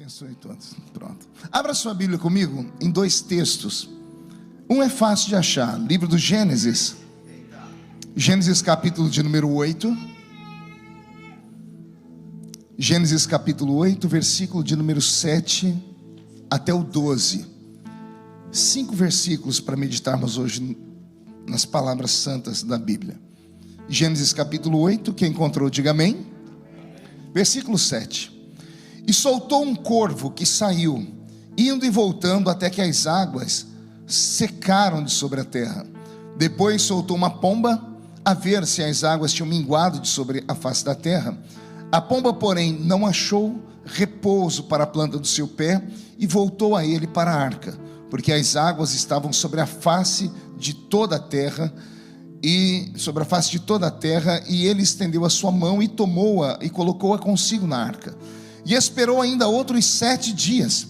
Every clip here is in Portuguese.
abençoe todos. Pronto. Abra sua Bíblia comigo em dois textos. Um é fácil de achar, livro do Gênesis. Gênesis capítulo de número 8. Gênesis capítulo 8, versículo de número 7 até o 12. 5 versículos para meditarmos hoje nas palavras santas da Bíblia. Gênesis capítulo 8, quem encontrou, diga amém. Versículo 7. E soltou um corvo que saiu, indo e voltando até que as águas secaram de sobre a terra. Depois soltou uma pomba, a ver se as águas tinham minguado de sobre a face da terra. A pomba, porém, não achou repouso para a planta do seu pé e voltou a ele para a arca, porque as águas estavam sobre a face de toda a terra, e ele estendeu a sua mão e tomou-a e colocou-a consigo na arca. E esperou ainda outros 7 dias,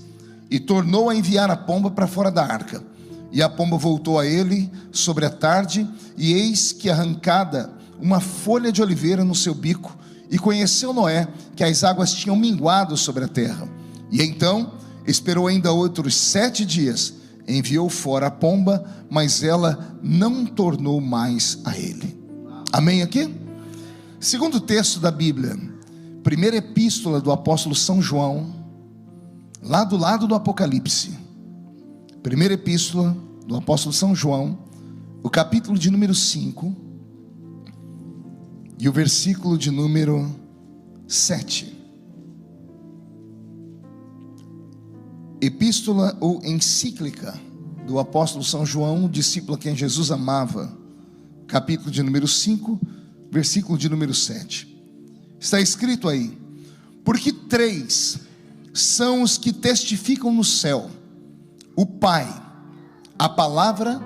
e tornou a enviar a pomba para fora da arca. E a pomba voltou a ele sobre a tarde, e eis que arrancada uma folha de oliveira no seu bico, e conheceu Noé que as águas tinham minguado sobre a terra. E então esperou ainda outros 7 dias, enviou fora a pomba, mas ela não tornou mais a ele. Amém aqui? Segundo texto da Bíblia, primeira epístola do apóstolo São João, lá do lado do Apocalipse. Primeira epístola do apóstolo São João, o capítulo de número 5 e o versículo de número 7. Epístola ou encíclica do apóstolo São João, discípulo a quem Jesus amava, capítulo de número 5, versículo de número 7. Está escrito aí: porque 3 são os que testificam no céu: o Pai, a Palavra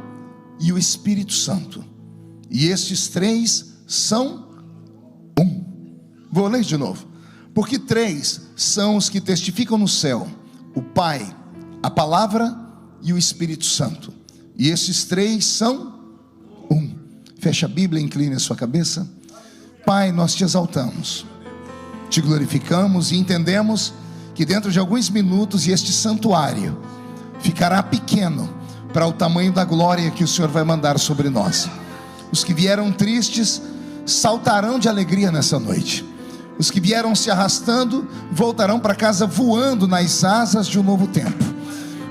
e o Espírito Santo, e estes 3 são um. Vou ler de novo. Porque 3 são os que testificam no céu: o Pai, a Palavra e o Espírito Santo, e esses 3 são um. Feche a Bíblia, incline a sua cabeça. Pai, nós te exaltamos, te glorificamos e entendemos que dentro de alguns minutos este santuário ficará pequeno para o tamanho da glória que o Senhor vai mandar sobre nós. Os que vieram tristes saltarão de alegria nessa noite. Os que vieram se arrastando voltarão para casa voando nas asas de um novo tempo.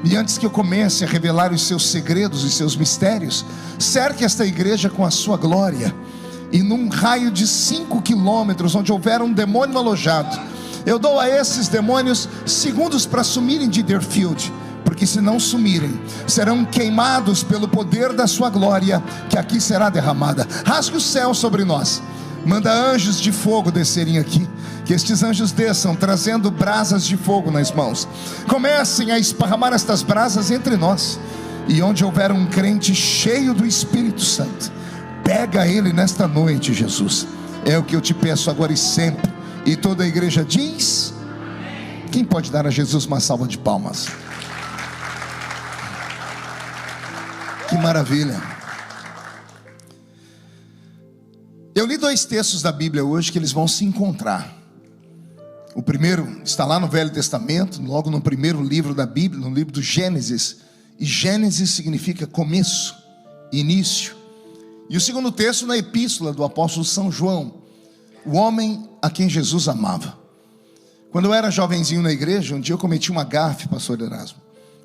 E antes que eu comece a revelar os seus segredos e seus mistérios, cerque esta igreja com a sua glória. E num raio de 5 quilômetros, onde houver um demônio alojado, eu dou a esses demônios segundos para sumirem de Deerfield, porque se não sumirem, serão queimados pelo poder da sua glória, que aqui será derramada. Rasgue o céu sobre nós, manda anjos de fogo descerem aqui, que estes anjos desçam trazendo brasas de fogo nas mãos, comecem a esparramar estas brasas entre nós, e onde houver um crente cheio do Espírito Santo, pega ele nesta noite, Jesus. É o que eu te peço agora e sempre. E toda a igreja diz: quem pode dar a Jesus uma salva de palmas? Que maravilha. Eu li 2 textos da Bíblia hoje que eles vão se encontrar. O primeiro está lá no Velho Testamento, logo no primeiro livro da Bíblia, no livro do Gênesis. E Gênesis significa começo, início. E o segundo texto na epístola do apóstolo São João, o homem a quem Jesus amava. Quando eu era jovenzinho na igreja, um dia eu cometi uma gafe, pastor Erasmo.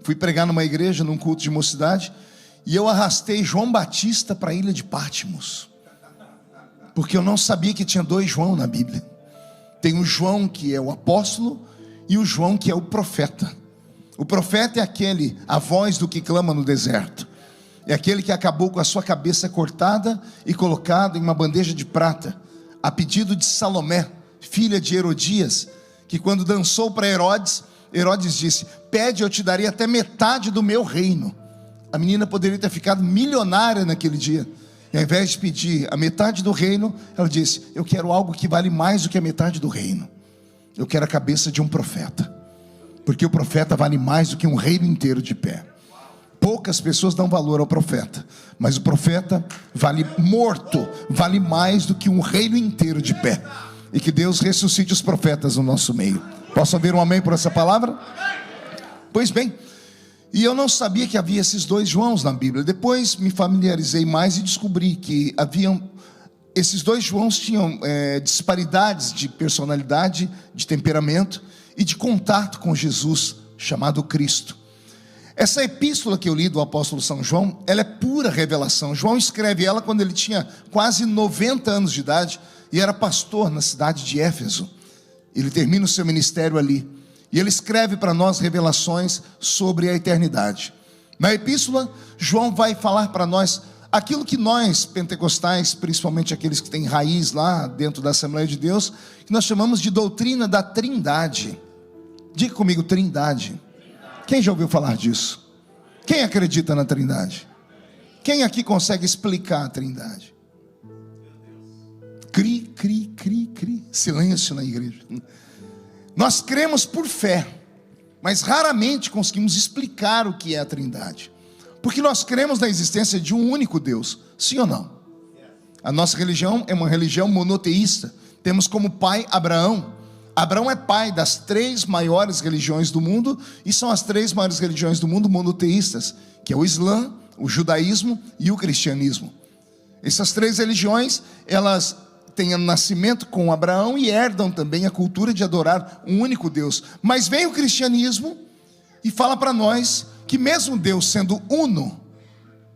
Fui pregar numa igreja, num culto de mocidade, e eu arrastei João Batista para a ilha de Patmos, porque eu não sabia que tinha 2 João na Bíblia. Tem o João que é o apóstolo e o João que é o profeta. O profeta é aquele, a voz do que clama no deserto. É aquele que acabou com a sua cabeça cortada e colocada em uma bandeja de prata, a pedido de Salomé, filha de Herodias, que quando dançou para Herodes, Herodes disse: pede, eu te darei até metade do meu reino. A menina poderia ter ficado milionária naquele dia, e ao invés de pedir a metade do reino, ela disse: eu quero algo que vale mais do que a metade do reino. Eu quero a cabeça de um profeta, porque o profeta vale mais do que um reino inteiro de pé. Poucas pessoas dão valor ao profeta, mas o profeta vale morto, vale mais do que um reino inteiro de pé. E que Deus ressuscite os profetas no nosso meio. Posso ouvir um amém por essa palavra? Pois bem, e eu não sabia que havia esses dois Joãos na Bíblia. Depois me familiarizei mais e descobri que esses dois Joãos tinham disparidades de personalidade, de temperamento e de contato com Jesus, chamado Cristo. Essa epístola que eu li do apóstolo São João, ela é pura revelação. João escreve ela quando ele tinha quase 90 anos de idade e era pastor na cidade de Éfeso. Ele termina o seu ministério ali e ele escreve para nós revelações sobre a eternidade. Na epístola, João vai falar para nós aquilo que nós pentecostais, principalmente aqueles que têm raiz lá dentro da Assembleia de Deus, que nós chamamos de doutrina da Trindade. Diga comigo, Trindade. Quem já ouviu falar disso? Quem acredita na Trindade? Quem aqui consegue explicar a Trindade? Cri, cri, cri, cri. Silêncio na igreja. Nós cremos por fé, mas raramente conseguimos explicar o que é a Trindade, porque nós cremos na existência de um único Deus. Sim ou não? A nossa religião é uma religião monoteísta. Temos como pai Abraão. Abraão é pai das 3 maiores religiões do mundo, e são as 3 maiores religiões do mundo monoteístas, que é o Islã, o judaísmo e o cristianismo. Essas 3 religiões, elas têm nascimento com Abraão e herdam também a cultura de adorar um único Deus. Mas vem o cristianismo e fala para nós que mesmo Deus sendo uno,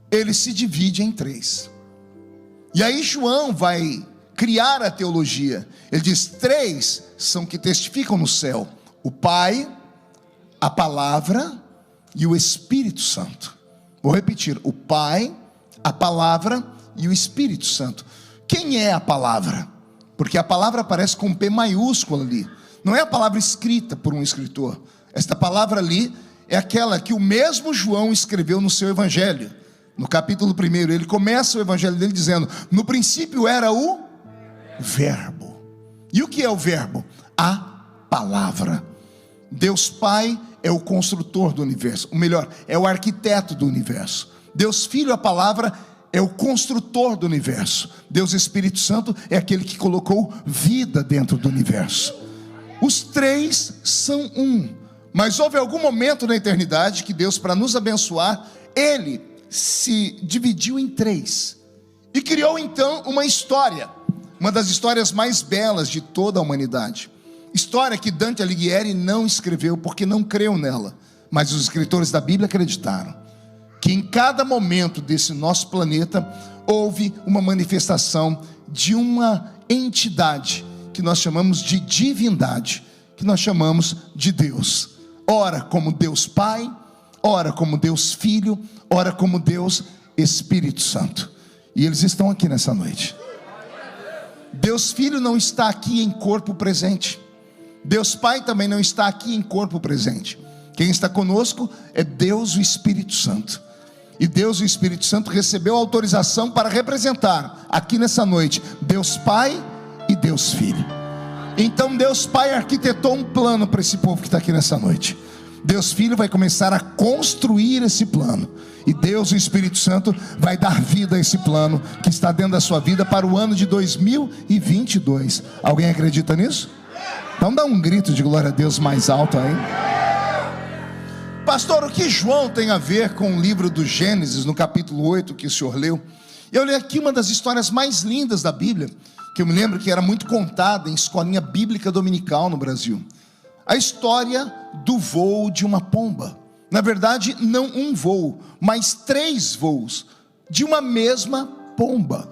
ele se divide em 3. E aí João vai criar a teologia. Ele diz: 3 são que testificam no céu: o Pai, a Palavra e o Espírito Santo. Vou repetir: o Pai, a Palavra e o Espírito Santo. Quem é a palavra? Porque a palavra aparece com P maiúsculo ali. Não é a palavra escrita por um escritor. Esta palavra ali é aquela que o mesmo João escreveu no seu evangelho. No capítulo 1, ele começa o evangelho dele dizendo: no princípio era o Verbo. E o que é o Verbo? A palavra. Deus Pai é o construtor do universo, ou melhor, é o arquiteto do universo. Deus Filho, a palavra, é o construtor do universo. Deus Espírito Santo é aquele que colocou vida dentro do universo. Os 3 são um. Mas houve algum momento na eternidade que Deus, para nos abençoar, ele se dividiu em 3 e criou então uma história, uma das histórias mais belas de toda a humanidade. História que Dante Alighieri não escreveu porque não creu nela, mas os escritores da Bíblia acreditaram que em cada momento desse nosso planeta houve uma manifestação de uma entidade que nós chamamos de divindade, que nós chamamos de Deus. Ora como Deus Pai, ora como Deus Filho, ora como Deus Espírito Santo. E eles estão aqui nessa noite. Deus Filho não está aqui em corpo presente. Deus Pai também não está aqui em corpo presente. Quem está conosco é Deus o Espírito Santo. E Deus o Espírito Santo recebeu autorização para representar aqui nessa noite Deus Pai e Deus Filho. Então Deus Pai arquitetou um plano para esse povo que está aqui nessa noite. Deus Filho vai começar a construir esse plano, e Deus o Espírito Santo vai dar vida a esse plano que está dentro da sua vida para o ano de 2022. Alguém acredita nisso? Então dá um grito de glória a Deus mais alto aí. Pastor, o que João tem a ver com o livro do Gênesis, no capítulo 8 que o senhor leu? Eu li aqui uma das histórias mais lindas da Bíblia, que eu me lembro que era muito contada em escolinha bíblica dominical no Brasil. A história do voo de uma pomba. Na verdade, não um voo, mas 3 voos de uma mesma pomba.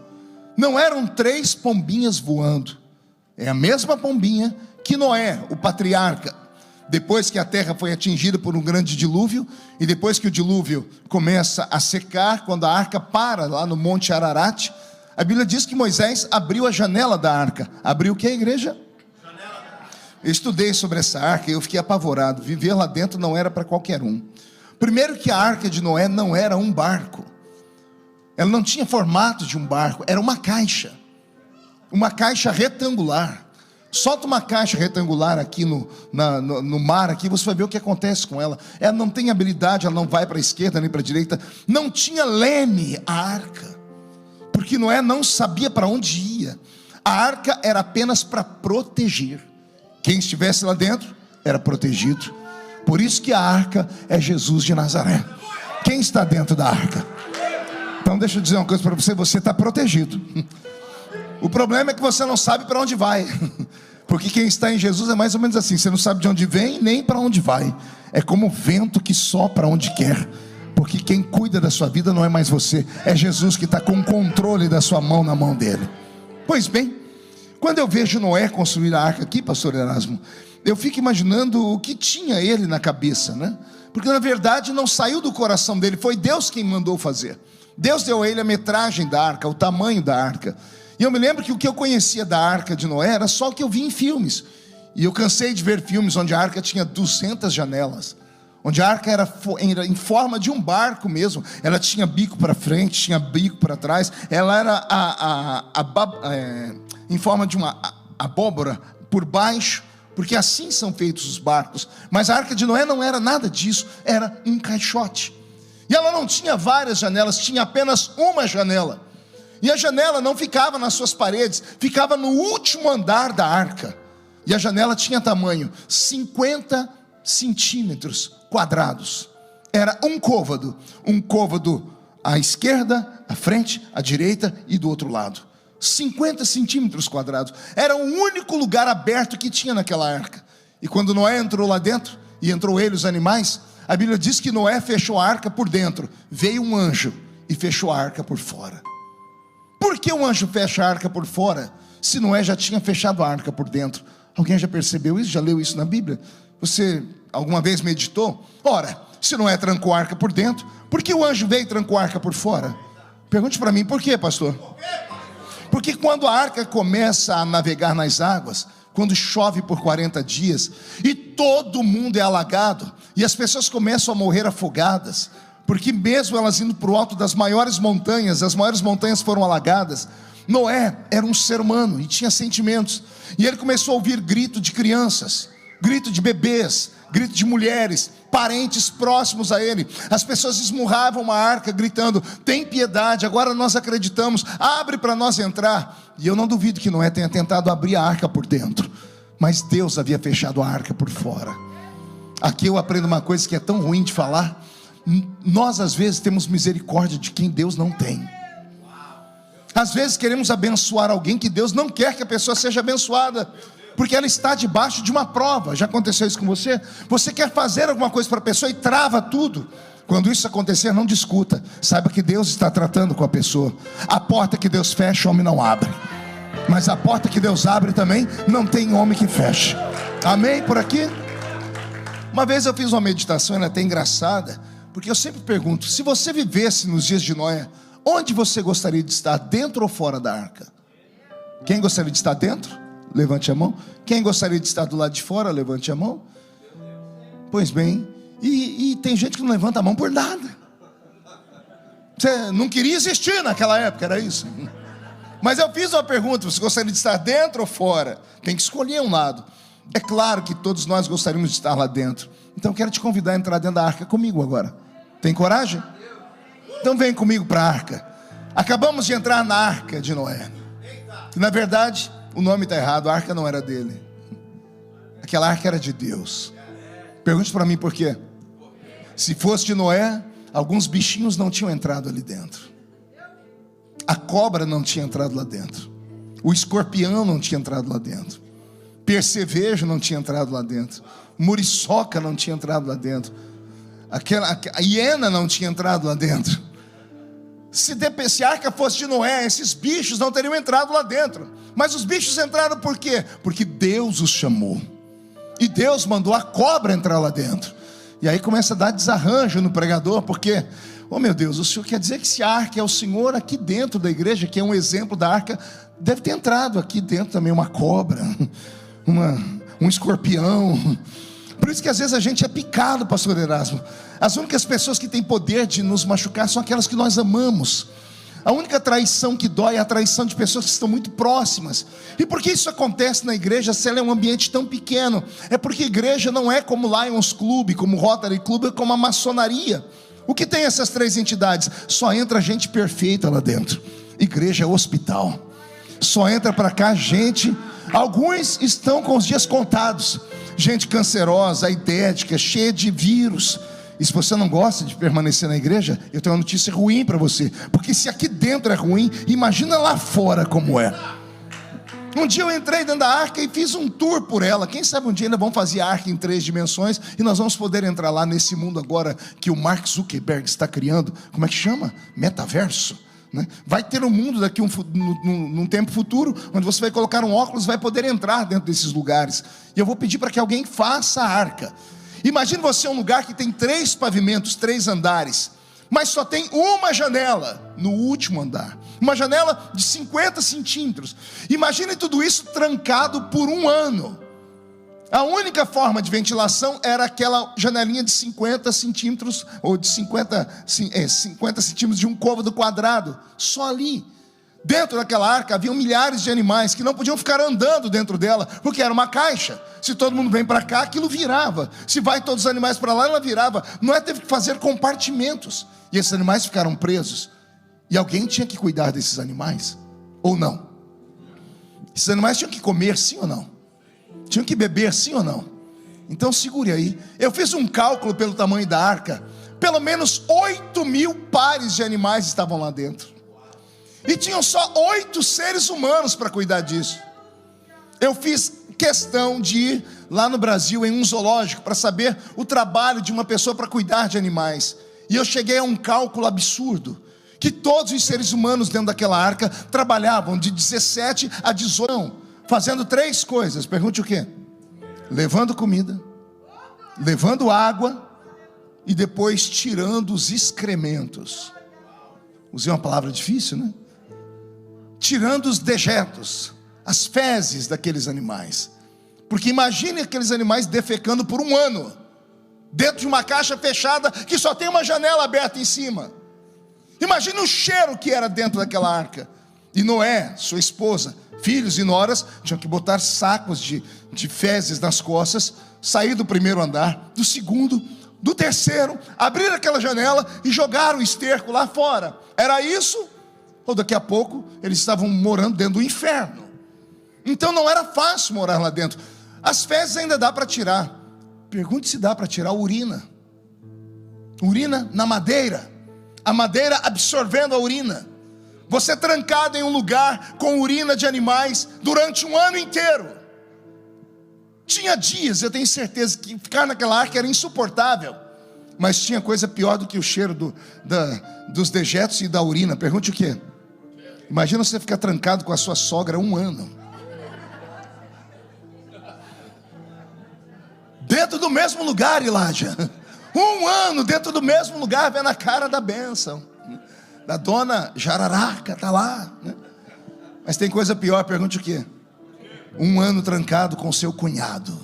Não eram 3 pombinhas voando. É a mesma pombinha que Noé, o patriarca, depois que a terra foi atingida por um grande dilúvio, e depois que o dilúvio começa a secar, quando a arca para lá no Monte Ararat, a Bíblia diz que Moisés abriu a janela da arca. Abriu o que, a igreja? Eu estudei sobre essa arca e eu fiquei apavorado. Viver lá dentro não era para qualquer um. Primeiro que a arca de Noé não era um barco. Ela não tinha formato de um barco, era uma caixa retangular. Solta uma caixa retangular aqui no mar, aqui você vai ver o que acontece com ela. Ela não tem habilidade, ela não vai para a esquerda nem para a direita. Não tinha leme a arca, porque Noé não sabia para onde ia. A arca era apenas para proteger. Quem estivesse lá dentro era protegido. Por isso que a arca é Jesus de Nazaré. Quem está dentro da arca? Então deixa eu dizer uma coisa para você: você está protegido. O problema é que você não sabe para onde vai. Porque quem está em Jesus é mais ou menos assim: você não sabe de onde vem nem para onde vai. É como o vento que sopra onde quer. Porque quem cuida da sua vida não é mais você, é Jesus que está com o controle da sua mão na mão dele. Pois bem, quando eu vejo Noé construir a arca aqui, pastor Erasmo, eu fico imaginando o que tinha ele na cabeça, né? Porque na verdade não saiu do coração dele, foi Deus quem mandou fazer. Deus deu a ele a metragem da arca, o tamanho da arca. E eu me lembro que o que eu conhecia da arca de Noé era só o que eu vi em filmes. E eu cansei de ver filmes onde a arca tinha 200 janelas, onde a arca era em forma de um barco mesmo. Ela tinha bico para frente, tinha bico para trás. Ela era em forma de uma abóbora por baixo, porque assim são feitos os barcos. Mas a arca de Noé não era nada disso, era um caixote. E ela não tinha várias janelas, tinha apenas uma janela. E a janela não ficava nas suas paredes, ficava no último andar da arca. E a janela tinha tamanho 50 centímetros quadrados. Era um côvado à esquerda, à frente, à direita e do outro lado. 50 centímetros quadrados. Era o único lugar aberto que tinha naquela arca. E quando Noé entrou lá dentro, e entrou ele, os animais, a Bíblia diz que Noé fechou a arca por dentro. Veio um anjo e fechou a arca por fora. Por que o anjo fecha a arca por fora, se Noé já tinha fechado a arca por dentro? Alguém já percebeu isso? Já leu isso na Bíblia? Você alguma vez meditou? Ora, se Noé trancou a arca por dentro, por que o anjo veio e trancou a arca por fora? Pergunte para mim, por quê, pastor? Porque quando a arca começa a navegar nas águas, quando chove por 40 dias, e todo mundo é alagado, e as pessoas começam a morrer afogadas, porque mesmo elas indo para o alto das maiores montanhas, as maiores montanhas foram alagadas. Noé era um ser humano e tinha sentimentos, e ele começou a ouvir grito de crianças, grito de bebês, grito de mulheres, parentes próximos a ele. As pessoas esmurravam a arca gritando: tem piedade, agora nós acreditamos, abre para nós entrar. E eu não duvido que Noé tenha tentado abrir a arca por dentro, mas Deus havia fechado a arca por fora. Aqui eu aprendo uma coisa que é tão ruim de falar: nós às vezes temos misericórdia de quem Deus não tem. Às vezes queremos abençoar alguém que Deus não quer que a pessoa seja abençoada, porque ela está debaixo de uma prova. Já aconteceu isso com você? Você quer fazer alguma coisa para a pessoa e trava tudo. Quando isso acontecer, não discuta, saiba que Deus está tratando com a pessoa. A porta que Deus fecha, o homem não abre, mas a porta que Deus abre também, não tem homem que feche. Amém? Por aqui? Uma vez eu fiz uma meditação, ela é até engraçada, porque eu sempre pergunto: se você vivesse nos dias de Noé, onde você gostaria de estar, dentro ou fora da arca? Quem gostaria de estar dentro? Levante a mão. Quem gostaria de estar do lado de fora? Levante a mão. Pois bem, e tem gente que não levanta a mão por nada. Você não queria existir naquela época, era isso. Mas eu fiz uma pergunta: você gostaria de estar dentro ou fora? Tem que escolher um lado. É claro que todos nós gostaríamos de estar lá dentro. Então eu quero te convidar a entrar dentro da arca comigo agora. Tem coragem? Então vem comigo para a arca. Acabamos de entrar na arca de Noé. E na verdade, o nome está errado, a arca não era dele. Aquela arca era de Deus. Pergunte para mim por quê. Se fosse de Noé, alguns bichinhos não tinham entrado ali dentro. A cobra não tinha entrado lá dentro. O escorpião não tinha entrado lá dentro. Percevejo não tinha entrado lá dentro. Muriçoca não tinha entrado lá dentro. A hiena não tinha entrado lá dentro. Se a arca fosse de Noé, esses bichos não teriam entrado lá dentro. Mas os bichos entraram por quê? Porque Deus os chamou. E Deus mandou a cobra entrar lá dentro. E aí começa a dar desarranjo no pregador, porque, oh meu Deus, o senhor quer dizer que se a arca é o Senhor aqui dentro da igreja, que é um exemplo da arca, deve ter entrado aqui dentro também uma cobra, um escorpião. Por isso que às vezes a gente é picado, pastor Erasmo. As únicas pessoas que têm poder de nos machucar são aquelas que nós amamos. A única traição que dói é a traição de pessoas que estão muito próximas. E por que isso acontece na igreja, se ela é um ambiente tão pequeno? É porque a igreja não é como Lions Club, como Rotary Club, é como a maçonaria. O que tem essas três entidades? Só entra gente perfeita lá dentro. Igreja é hospital. Só entra para cá gente. Alguns estão com os dias contados. gente cancerosa, aidética, cheia de vírus. E se você não gosta de permanecer na igreja, eu tenho uma notícia ruim para você, porque se aqui dentro é ruim, imagina lá fora como é. Um dia eu entrei dentro da arca e fiz um tour por ela. Quem sabe um dia ainda vamos fazer a arca em 3 dimensões e nós vamos poder entrar lá nesse mundo agora que o Mark Zuckerberg está criando. Como é que chama? Metaverso, né? Vai ter um mundo daqui num tempo futuro, onde você vai colocar um óculos e vai poder entrar dentro desses lugares. E eu vou pedir para que alguém faça a arca. Imagine você um lugar que tem 3 pavimentos, 3 andares, mas só tem uma janela no último andar, uma janela de 50 centímetros. Imagine tudo isso trancado por 1 ano. A única forma de ventilação era aquela janelinha de 50 centímetros, ou de 50 centímetros de um côvado quadrado, só ali. Dentro daquela arca haviam milhares de animais que não podiam ficar andando dentro dela, porque era uma caixa. Se todo mundo vem para cá, aquilo virava. Se vai todos os animais para lá, ela virava. Noé teve que fazer compartimentos, e esses animais ficaram presos. E alguém tinha que cuidar desses animais, ou não? Esses animais tinham que comer, sim ou não? Tinham que beber, sim ou não? Então segure aí. Eu fiz um cálculo pelo tamanho da arca. Pelo menos 8.000 pares de animais estavam lá dentro. E tinham só 8 seres humanos para cuidar disso. Eu fiz questão de ir lá no Brasil em um zoológico para saber o trabalho de uma pessoa para cuidar de animais. E eu cheguei a um cálculo absurdo, que todos os seres humanos dentro daquela arca trabalhavam de 17 a 18, fazendo 3 coisas. Pergunte o quê? Levando comida, levando água e depois tirando os excrementos. Usei uma palavra difícil, né? Tirando os dejetos, as fezes daqueles animais. Porque imagine aqueles animais defecando por 1 ano, dentro de uma caixa fechada, que só tem uma janela aberta em cima. Imagine o cheiro que era dentro daquela arca. E Noé, sua esposa, filhos e noras tinham que botar sacos de fezes nas costas, sair do 1º andar, do 2º, do 3º, abrir aquela janela e jogar o esterco lá fora. Era isso? Ou daqui a pouco eles estavam morando dentro do inferno. Então não era fácil morar lá dentro. As fezes ainda dá para tirar. Pergunte se dá para tirar urina. Urina na madeira, a madeira absorvendo a urina. Você trancado em um lugar com urina de animais durante 1 ano inteiro. Tinha dias, eu tenho certeza, que ficar naquela arca era insuportável. Mas tinha coisa pior do que o cheiro dos dejetos e da urina. Pergunte o quê? Imagina você ficar trancado com a sua sogra 1 ano. Dentro do mesmo lugar, Elijah. 1 ano dentro do mesmo lugar, vendo a cara da bênção da dona Jararaca, está lá, né? Mas tem coisa pior, pergunte o quê? 1 ano trancado com seu cunhado,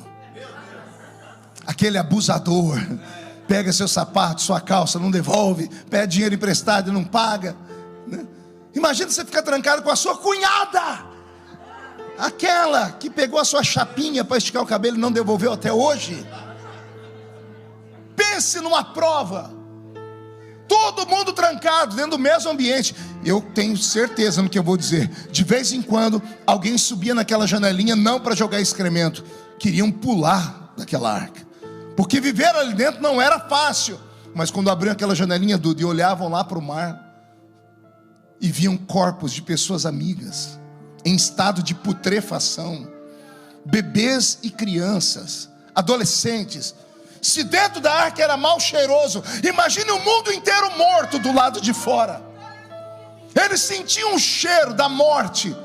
aquele abusador. Pega seu sapato, sua calça, não devolve, pede dinheiro emprestado e não paga, né? Imagina você ficar trancado com a sua cunhada, aquela que pegou a sua chapinha para esticar o cabelo e não devolveu até hoje. Pense numa prova. Todo mundo trancado dentro do mesmo ambiente. Eu tenho certeza no que eu vou dizer. De vez em quando alguém subia naquela janelinha, não para jogar excremento, queriam pular daquela arca, porque viver ali dentro não era fácil. Mas quando abriam aquela janelinha, Duda, e olhavam lá para o mar, e viam corpos de pessoas amigas em estado de putrefação, bebês e crianças, adolescentes. Se dentro da arca era mal cheiroso, imagine o mundo inteiro morto do lado de fora. Eles sentiam o cheiro da morte.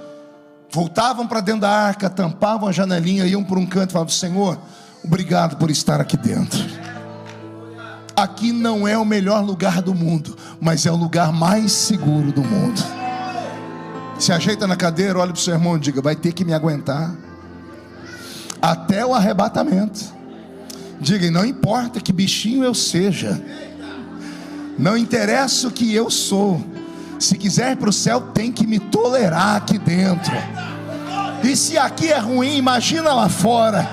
Voltavam para dentro da arca, tampavam a janelinha, iam por um canto e falavam: Senhor, obrigado por estar aqui dentro. Aqui não é o melhor lugar do mundo, mas é o lugar mais seguro do mundo. Se ajeita na cadeira, olha para o seu irmão e diga: vai ter que me aguentar até o arrebatamento. Diga: e não importa que bichinho eu seja, não interessa o que eu sou, se quiser ir para o céu tem que me tolerar aqui dentro. E se aqui é ruim, imagina lá fora.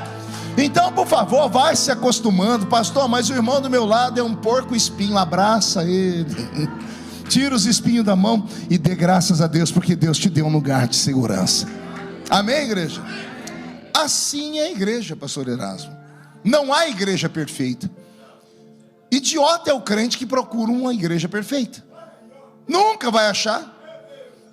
Então, por favor, vai se acostumando. Pastor, mas o irmão do meu lado é um porco espinho. Abraça ele, tira os espinhos da mão e dê graças a Deus, porque Deus te deu um lugar de segurança. Amém, igreja? Assim é a igreja, pastor Erasmo. Não há igreja perfeita. Idiota é o crente que procura uma igreja perfeita. Nunca vai achar.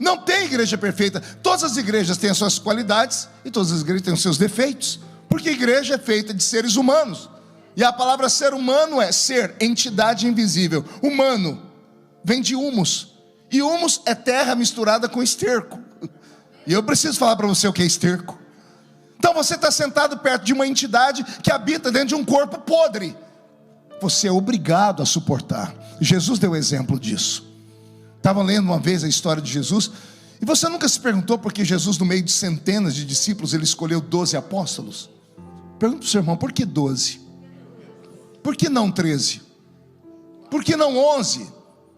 Não tem igreja perfeita. Todas as igrejas têm as suas qualidades e todas as igrejas têm os seus defeitos, porque a igreja é feita de seres humanos. E a palavra ser humano é ser, entidade invisível. Humano vem de humus, e humus é terra misturada com esterco. E eu preciso falar para você o que é esterco. Então você está sentado perto de uma entidade que habita dentro de um corpo podre. Você é obrigado a suportar. Jesus deu exemplo disso. Estava lendo uma vez a história de Jesus, e você nunca se perguntou por que Jesus, no meio de centenas de discípulos, ele escolheu 12 apóstolos? Pergunta para o seu irmão, por que 12? Por que não 13? Por que não 11?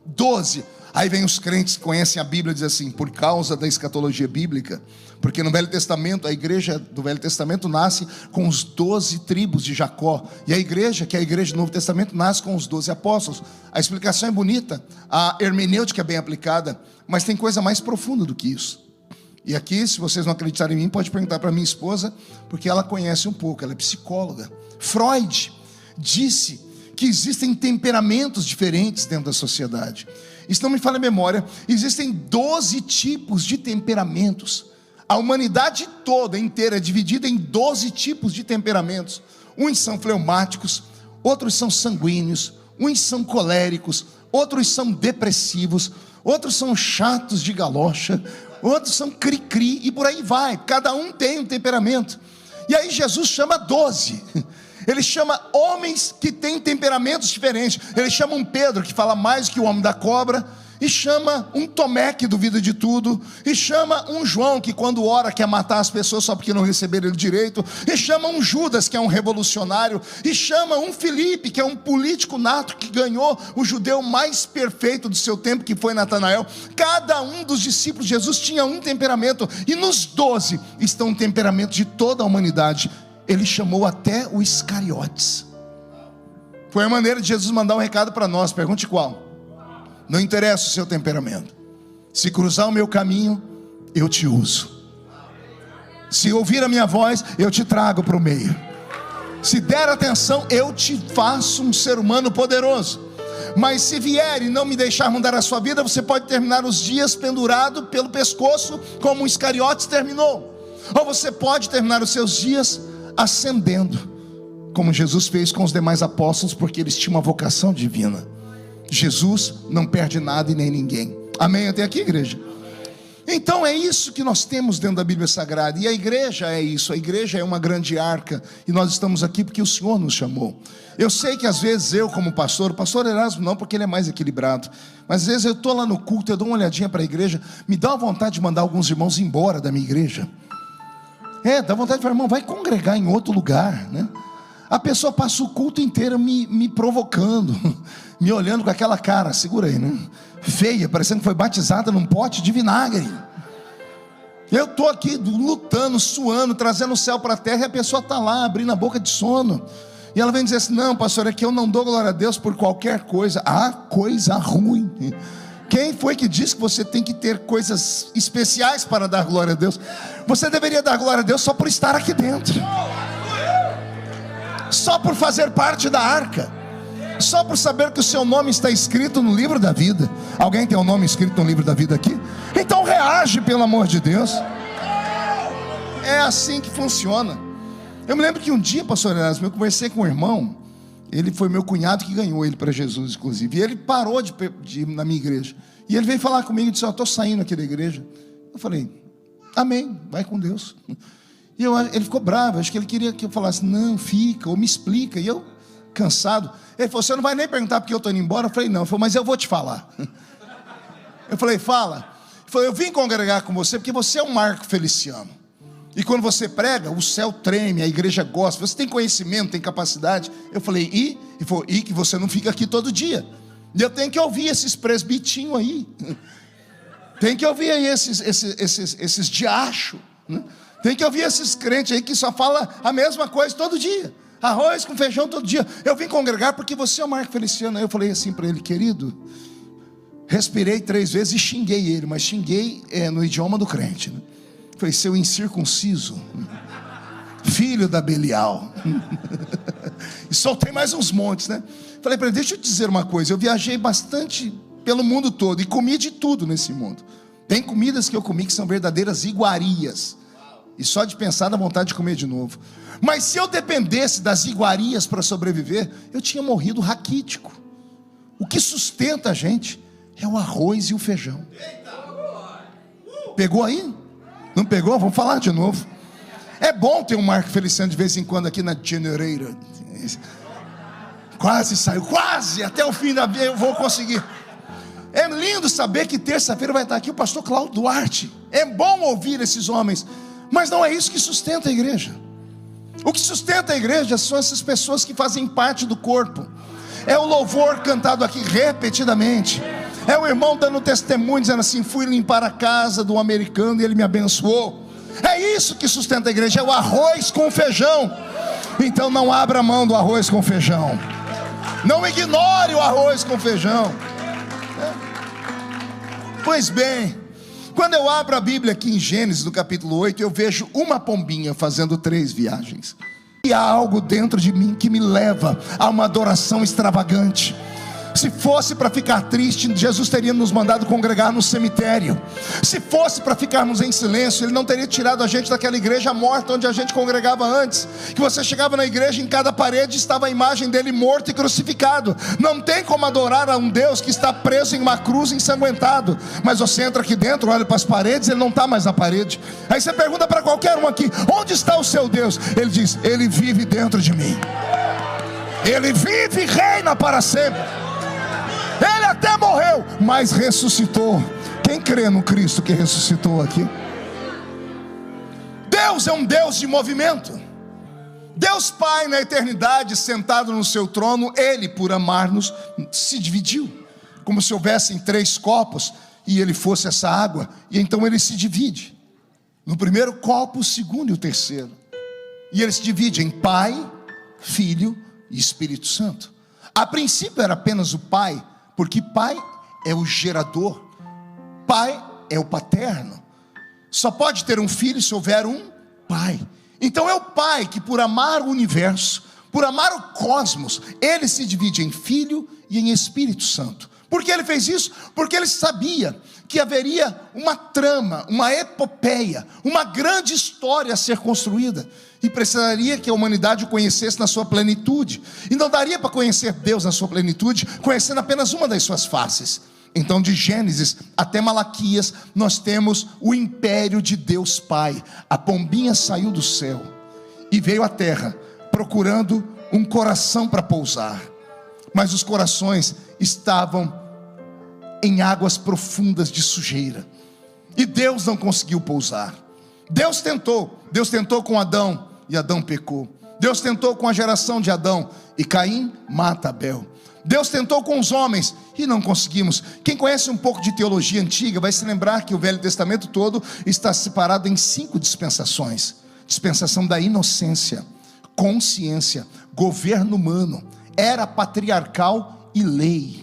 12. Aí vem os crentes que conhecem a Bíblia e dizem assim, por causa da escatologia bíblica, porque no Velho Testamento, a igreja do Velho Testamento nasce com os 12 tribos de Jacó, e a igreja, que é a igreja do Novo Testamento, nasce com os 12 apóstolos. A explicação é bonita, a hermenêutica é bem aplicada, mas tem coisa mais profunda do que isso. E aqui, se vocês não acreditarem em mim, pode perguntar para minha esposa, porque ela conhece um pouco, ela é psicóloga. Freud disse que existem temperamentos diferentes dentro da sociedade. Isso não me falha a memória. Existem 12 tipos de temperamentos. A humanidade toda inteira é dividida em 12 tipos de temperamentos. Uns são fleumáticos, outros são sanguíneos, uns são coléricos, outros são depressivos, outros são chatos de galocha, outros são cri-cri, e por aí vai. Cada um tem um temperamento. E aí Jesus chama 12. Ele chama homens que têm temperamentos diferentes. Ele chama um Pedro que fala mais que o homem da cobra, e chama um Tomé que duvida de tudo, e chama um João que quando ora quer matar as pessoas só porque não receberam ele direito, e chama um Judas que é um revolucionário, e chama um Filipe que é um político nato que ganhou o judeu mais perfeito do seu tempo, que foi Natanael. Cada um dos discípulos de Jesus tinha um temperamento, e nos 12 estão o temperamento de toda a humanidade. Ele chamou até o Iscariotes. Foi a maneira de Jesus mandar um recado para nós. Pergunte qual? Não interessa o seu temperamento. Se cruzar o meu caminho, eu te uso. Se ouvir a minha voz, eu te trago para o meio. Se der atenção, eu te faço um ser humano poderoso. Mas se vier e não me deixar mudar a sua vida, você pode terminar os dias pendurado pelo pescoço, como o Iscariotes terminou. Ou você pode terminar os seus dias ascendendo, como Jesus fez com os demais apóstolos, porque eles tinham uma vocação divina. Jesus não perde nada e nem ninguém. Amém até aqui, igreja? Então é isso que nós temos dentro da Bíblia Sagrada. E a igreja é isso. A igreja é uma grande arca, e nós estamos aqui porque o Senhor nos chamou. Eu sei que às vezes eu, como pastor, o pastor Erasmo não, porque ele é mais equilibrado, mas às vezes eu estou lá no culto, eu dou uma olhadinha para a igreja, me dá uma vontade de mandar alguns irmãos embora da minha igreja. Dá vontade de falar, irmão, vai congregar em outro lugar, né? A pessoa passa o culto inteiro me provocando, me olhando com aquela cara, segura aí, né? Feia, parecendo que foi batizada num pote de vinagre. Eu estou aqui lutando, suando, trazendo o céu para a terra, e a pessoa está lá, abrindo a boca de sono. E ela vem dizer assim, não pastor, é que eu não dou glória a Deus por qualquer coisa. Ah, coisa ruim. Quem foi que disse que você tem que ter coisas especiais para dar glória a Deus? Você deveria dar glória a Deus só por estar aqui dentro, só por fazer parte da arca, só por saber que o seu nome está escrito no livro da vida. Alguém tem o nome escrito no livro da vida aqui? Então reage, pelo amor de Deus. É assim que funciona. Eu me lembro que um dia, pastor Erasmo, eu conversei com um irmão. Ele foi meu cunhado que ganhou ele para Jesus, inclusive. E ele parou de ir na minha igreja. E ele veio falar comigo e disse, estou saindo aqui da igreja. Eu falei, amém, vai com Deus. E ele ficou bravo, acho que ele queria que eu falasse, não, fica, ou me explica. E eu, cansado, ele falou, você não vai nem perguntar porque eu estou indo embora? Eu falei, não. Ele falou, mas eu vou te falar. Eu falei, fala. Ele falou, eu vim congregar com você porque você é um Marco Feliciano. E quando você prega, o céu treme, a igreja gosta, você tem conhecimento, tem capacidade. Eu falei, e? Ele falou, e que você não fica aqui todo dia. E eu tenho que ouvir esses presbitinhos aí. Tem que ouvir aí esses diachos, né? Tem que ouvir esses crentes aí que só falam a mesma coisa todo dia. Arroz com feijão todo dia. Eu vim congregar porque você é o Marco Feliciano. Aí eu falei assim para ele, querido, respirei 3 vezes e xinguei ele, mas xinguei no idioma do crente, né? Falei, seu incircunciso. filho da Belial. E soltei mais uns montes, né? Falei para ele, deixa eu te dizer uma coisa, eu viajei bastante pelo mundo todo e comi de tudo nesse mundo. Tem comidas que eu comi que são verdadeiras iguarias, e só de pensar dá vontade de comer de novo. Mas se eu dependesse das iguarias para sobreviver, eu tinha morrido raquítico. O que sustenta a gente é o arroz e o feijão. Pegou aí? Não pegou? Vamos falar de novo. É bom ter um Marco Feliciano de vez em quando aqui na Generator. Quase saiu, quase, até o fim da vida eu vou conseguir. É lindo saber que terça-feira vai estar aqui o pastor Cláudio Duarte. É bom ouvir esses homens, mas não é isso que sustenta a igreja. O que sustenta a igreja são essas pessoas que fazem parte do corpo. É o louvor cantado aqui repetidamente. É o irmão dando testemunho, dizendo assim, fui limpar a casa do americano e ele me abençoou. É isso que sustenta a igreja, é o arroz com feijão. Então não abra mão do arroz com feijão. Não ignore o arroz com feijão. Pois bem, quando eu abro a Bíblia aqui em Gênesis, no capítulo 8, eu vejo uma pombinha fazendo 3 viagens. E há algo dentro de mim que me leva a uma adoração extravagante. Se fosse para ficar triste, Jesus teria nos mandado congregar no cemitério. Se fosse para ficarmos em silêncio, Ele não teria tirado a gente daquela igreja morta onde a gente congregava antes. Que você chegava na igreja, em cada parede estava a imagem dele morto e crucificado. Não tem como adorar a um Deus que está preso em uma cruz ensanguentado. Mas você entra aqui dentro, olha para as paredes, Ele não está mais na parede. Aí você pergunta para qualquer um aqui, onde está o seu Deus? Ele diz, Ele vive dentro de mim. Ele vive e reina para sempre. Ele até morreu, mas ressuscitou. Quem crê no Cristo que ressuscitou aqui? Deus é um Deus de movimento. Deus Pai na eternidade, sentado no seu trono, Ele por amar-nos, se dividiu. Como se houvessem 3 copos e Ele fosse essa água. E então Ele se divide. No primeiro copo, o segundo e o terceiro. E Ele se divide em Pai, Filho e Espírito Santo. A princípio era apenas o Pai, porque Pai é o gerador, Pai é o paterno. Só pode ter um filho se houver um Pai. Então é o Pai que, por amar o universo, por amar o cosmos, Ele se divide em Filho e em Espírito Santo. Por que Ele fez isso? Porque Ele sabia que haveria uma trama, uma epopeia, uma grande história a ser construída, e precisaria que a humanidade o conhecesse na sua plenitude. E não daria para conhecer Deus na sua plenitude conhecendo apenas uma das suas faces. Então de Gênesis até Malaquias nós temos o império de Deus Pai. A pombinha saiu do céu e veio à terra procurando um coração para pousar, mas os corações estavam em águas profundas de sujeira, e Deus não conseguiu pousar. Deus tentou com Adão, e Adão pecou. Deus tentou com a geração de Adão, e Caim mata Abel. Deus tentou com os homens, e não conseguimos. Quem conhece um pouco de teologia antiga vai se lembrar que o Velho Testamento todo está separado em 5 dispensações. Dispensação da inocência, consciência, governo humano, era patriarcal e lei.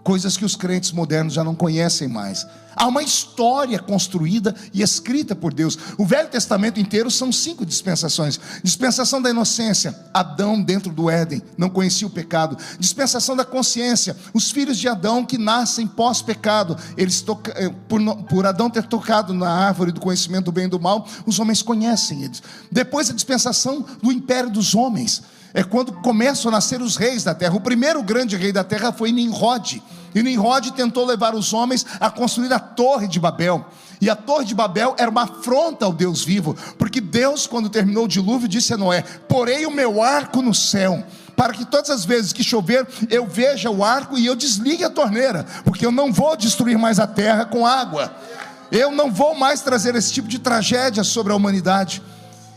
Coisas que os crentes modernos já não conhecem mais. Há uma história construída e escrita por Deus. O Velho Testamento inteiro são 5 dispensações. Dispensação da inocência, Adão dentro do Éden, não conhecia o pecado. Dispensação da consciência, os filhos de Adão que nascem pós-pecado. Por Adão ter tocado na árvore do conhecimento do bem e do mal, os homens conhecem eles. Depois a dispensação do império dos homens. É quando começam a nascer os reis da terra. O primeiro grande rei da terra foi Nimrod. E Nimrod tentou levar os homens a construir a Torre de Babel. E a Torre de Babel era uma afronta ao Deus vivo, porque Deus, quando terminou o dilúvio, disse a Noé: porei o meu arco no céu, para que todas as vezes que chover, eu veja o arco e eu desligue a torneira, porque eu não vou destruir mais a terra com água. Eu não vou mais trazer esse tipo de tragédia sobre a humanidade.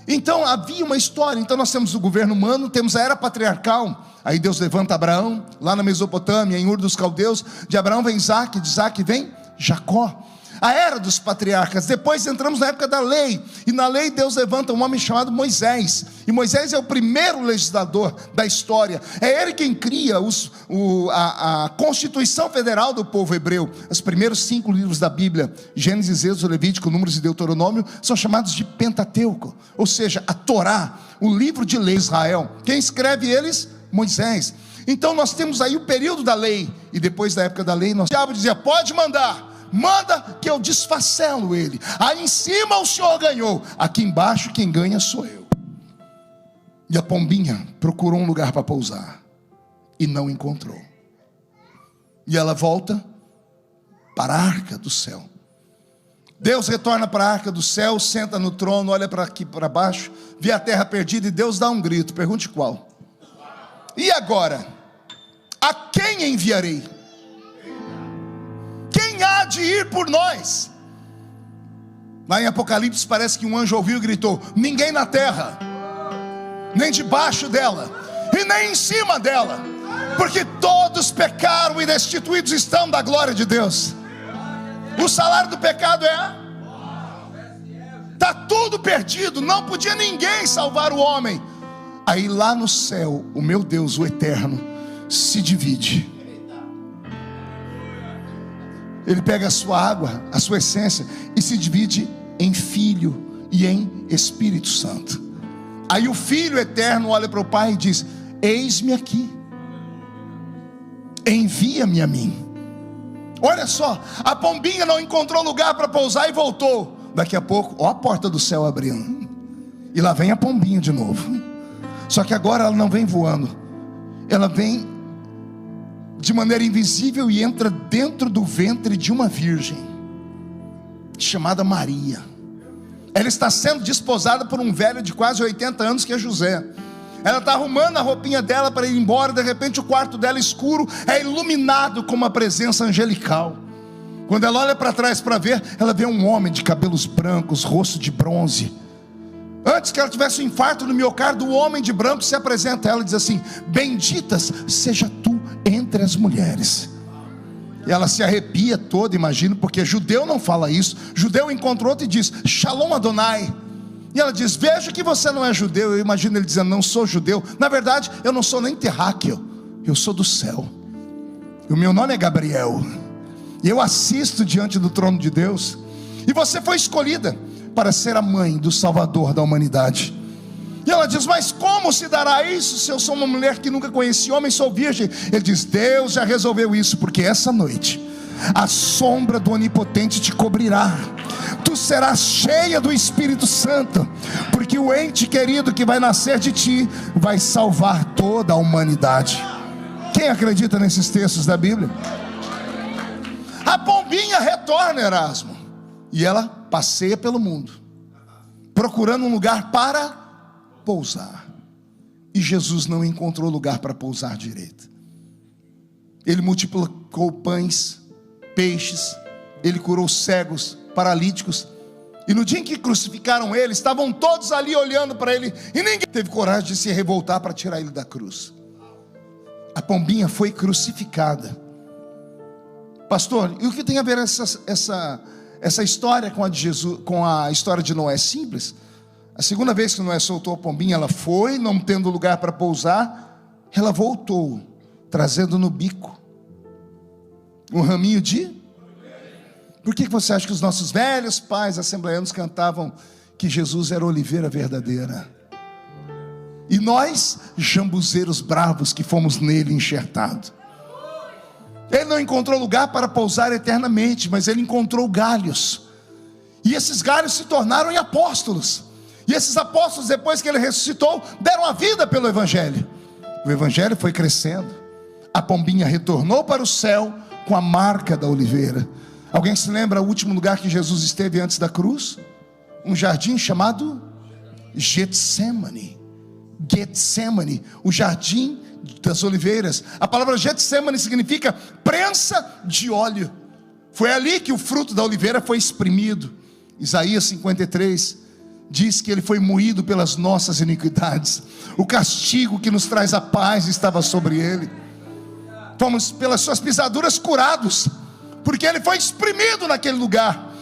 Então havia uma história. Então nós temos o governo humano, temos a era patriarcal. Aí Deus levanta Abraão, lá na Mesopotâmia, em Ur dos Caldeus. De Abraão vem Isaac, de Isaac vem Jacó. a era dos patriarcas. Depois entramos na época da lei, e na lei Deus levanta um homem chamado Moisés, e Moisés é o primeiro legislador da história. É ele quem cria a Constituição Federal do povo hebreu. Os primeiros 5 livros da Bíblia, Gênesis, Êxodo, Levítico, Números e Deuteronômio, são chamados de Pentateuco, ou seja, a Torá, o livro de lei de Israel. Quem escreve eles? Moisés. Então nós temos aí o período da lei, e depois da época da lei, o diabo dizia: pode mandar, manda que eu desfacelo ele. Aí em cima o Senhor ganhou, aqui embaixo quem ganha sou eu. E a pombinha procurou um lugar para pousar e não encontrou. E ela volta para a arca do céu. Deus retorna para a arca do céu, senta no trono, olha para aqui para baixo, vê a terra perdida, e Deus dá um grito. Pergunte qual? E agora? A quem enviarei? Quem há de ir por nós? Lá em Apocalipse parece que um anjo ouviu e gritou: ninguém na terra, nem debaixo dela, e nem em cima dela, porque todos pecaram e destituídos estão da glória de Deus. O salário do pecado está tudo perdido, não podia ninguém salvar o homem. Aí lá no céu, o meu Deus, o eterno, se divide. Ele pega a sua água, a sua essência, e se divide em Filho e em Espírito Santo. Aí o Filho eterno olha para o Pai e diz: eis-me aqui, envia-me a mim. Olha só, a pombinha não encontrou lugar para pousar e voltou. Daqui a pouco, ó, a porta do céu abrindo, e lá vem a pombinha de novo. Só que agora ela não vem voando, ela vem de maneira invisível e entra dentro do ventre de uma virgem chamada Maria. Ela está sendo desposada por um velho de quase 80 anos, que é José. Ela está arrumando a roupinha dela para ir embora. De repente o quarto dela escuro é iluminado com uma presença angelical. Quando ela olha para trás para ver, ela vê um homem de cabelos brancos, rosto de bronze. Antes que ela tivesse um infarto no miocárdio, o homem de branco se apresenta a ela e diz assim: benditas seja tu entre as mulheres. E ela se arrepia toda, imagino, porque judeu não fala isso. Judeu encontra outro e diz: Shalom Adonai. E ela diz: veja que você não é judeu. Eu imagino ele dizendo: não sou judeu. Na verdade eu não sou nem terráqueo, eu sou do céu. O meu nome é Gabriel, e eu assisto diante do trono de Deus. E você foi escolhida para ser a mãe do Salvador da humanidade. E ela diz: mas como se dará isso, se eu sou uma mulher que nunca conheci homem, sou virgem? Ele diz: Deus já resolveu isso, porque essa noite a sombra do Onipotente te cobrirá. Tu serás cheia do Espírito Santo, porque o ente querido que vai nascer de ti vai salvar toda a humanidade. Quem acredita nesses textos da Bíblia? A pombinha retorna, Erasmo, e ela passeia pelo mundo, procurando um lugar para pousar. E Jesus não encontrou lugar para pousar direito. Ele multiplicou pães, peixes, ele curou cegos, paralíticos. E no dia em que crucificaram ele, estavam todos ali olhando para ele, e ninguém teve coragem de se revoltar para tirar ele da cruz. A pombinha foi crucificada. Pastor, e o que tem a ver essa história com a de Jesus, com a história de Noé? Simples. A segunda vez que Noé soltou a pombinha, ela foi, não tendo lugar para pousar, ela voltou, trazendo no bico um raminho de... Por que você acha que os nossos velhos pais assembleianos cantavam que Jesus era a oliveira verdadeira? E nós, jambuzeiros bravos que fomos nele enxertados. Ele não encontrou lugar para pousar eternamente, mas ele encontrou galhos. E esses galhos se tornaram em apóstolos. E esses apóstolos, depois que ele ressuscitou, deram a vida pelo Evangelho. O Evangelho foi crescendo. A pombinha retornou para o céu com a marca da oliveira. Alguém se lembra o último lugar que Jesus esteve antes da cruz? Um jardim chamado Getsemane. Getsemane, o jardim das oliveiras. A palavra Getsemane significa prensa de óleo. Foi ali que o fruto da oliveira foi exprimido. Isaías 53 diz que ele foi moído pelas nossas iniquidades. O castigo que nos traz a paz estava sobre ele. Fomos pelas suas pisaduras curados, porque ele foi exprimido naquele lugar.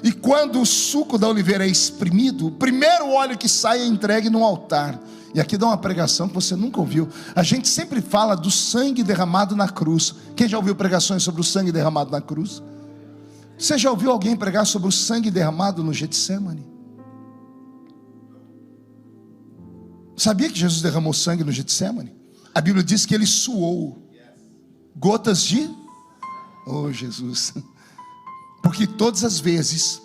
E quando o suco da oliveira é exprimido, o primeiro óleo que sai é entregue no altar. E aqui dá uma pregação que você nunca ouviu. A gente sempre fala do sangue derramado na cruz. Quem já ouviu pregações sobre o sangue derramado na cruz? Você já ouviu alguém pregar sobre o sangue derramado no Getsemane? Sabia que Jesus derramou sangue no Getsemane? A Bíblia diz que ele suou gotas de... Oh, Jesus! Porque todas as vezes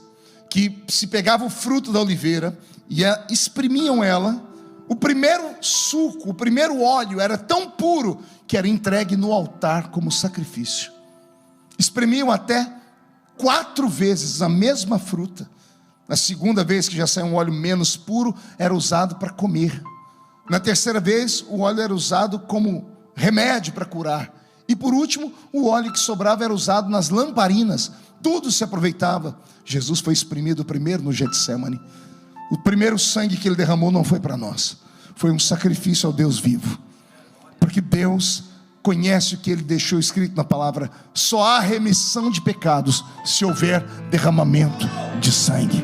que se pegava o fruto da oliveira e espremiam ela, o primeiro suco, o primeiro óleo era tão puro que era entregue no altar como sacrifício. Espremiam até 4 vezes a mesma fruta. Na segunda vez que já saiu um óleo menos puro, era usado para comer. Na terceira vez, o óleo era usado como remédio para curar. E por último, o óleo que sobrava era usado nas lamparinas. Tudo se aproveitava. Jesus foi espremido primeiro no Getsemane. O primeiro sangue que ele derramou não foi para nós, foi um sacrifício ao Deus vivo. Porque Deus conhece o que ele deixou escrito na palavra: só há remissão de pecados se houver derramamento de sangue.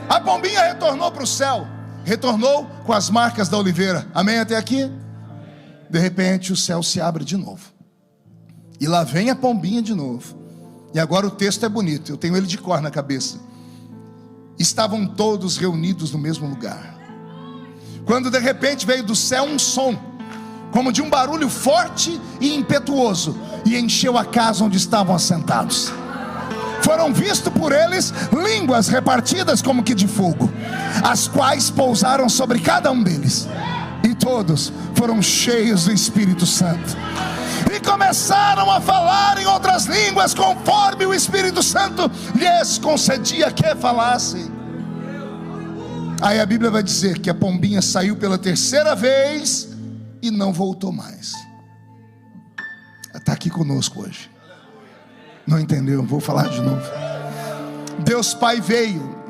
A pombinha retornou para o céu, retornou com as marcas da oliveira. Amém até aqui? De repente o céu se abre de novo, e lá vem a pombinha de novo. E agora o texto é bonito, eu tenho ele de cor na cabeça. Estavam todos reunidos no mesmo lugar, quando de repente veio do céu um som, como de um barulho forte e impetuoso, e encheu a casa onde estavam assentados. Foram vistos por eles línguas repartidas como que de fogo, as quais pousaram sobre cada um deles, e todos foram cheios do Espírito Santo, e começaram a falar em outras línguas, conforme o Espírito Santo lhes concedia que falassem. Aí a Bíblia vai dizer que a pombinha saiu pela terceira vez e não voltou mais. Está aqui conosco hoje. Não entendeu? Vou falar de novo. Deus Pai veio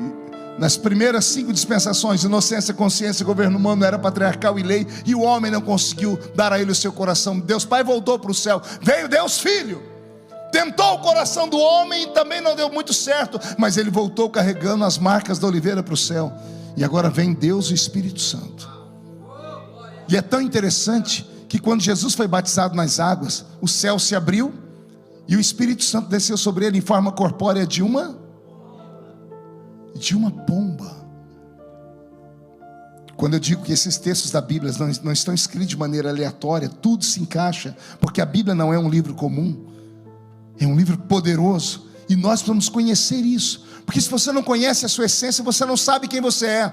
nas primeiras 5 dispensações: inocência, consciência, governo humano, era patriarcal e lei, e o homem não conseguiu dar a ele o seu coração. Deus Pai voltou para o céu. Veio Deus Filho, tentou o coração do homem e também não deu muito certo, mas ele voltou carregando as marcas da oliveira para o céu. E agora vem Deus e o Espírito Santo. E é tão interessante que quando Jesus foi batizado nas águas, o céu se abriu e o Espírito Santo desceu sobre ele em forma corpórea de uma pomba. Quando eu digo que esses textos da Bíblia não estão escritos de maneira aleatória, tudo se encaixa, porque a Bíblia não é um livro comum, é um livro poderoso, e nós precisamos conhecer isso, porque se você não conhece a sua essência, você não sabe quem você é.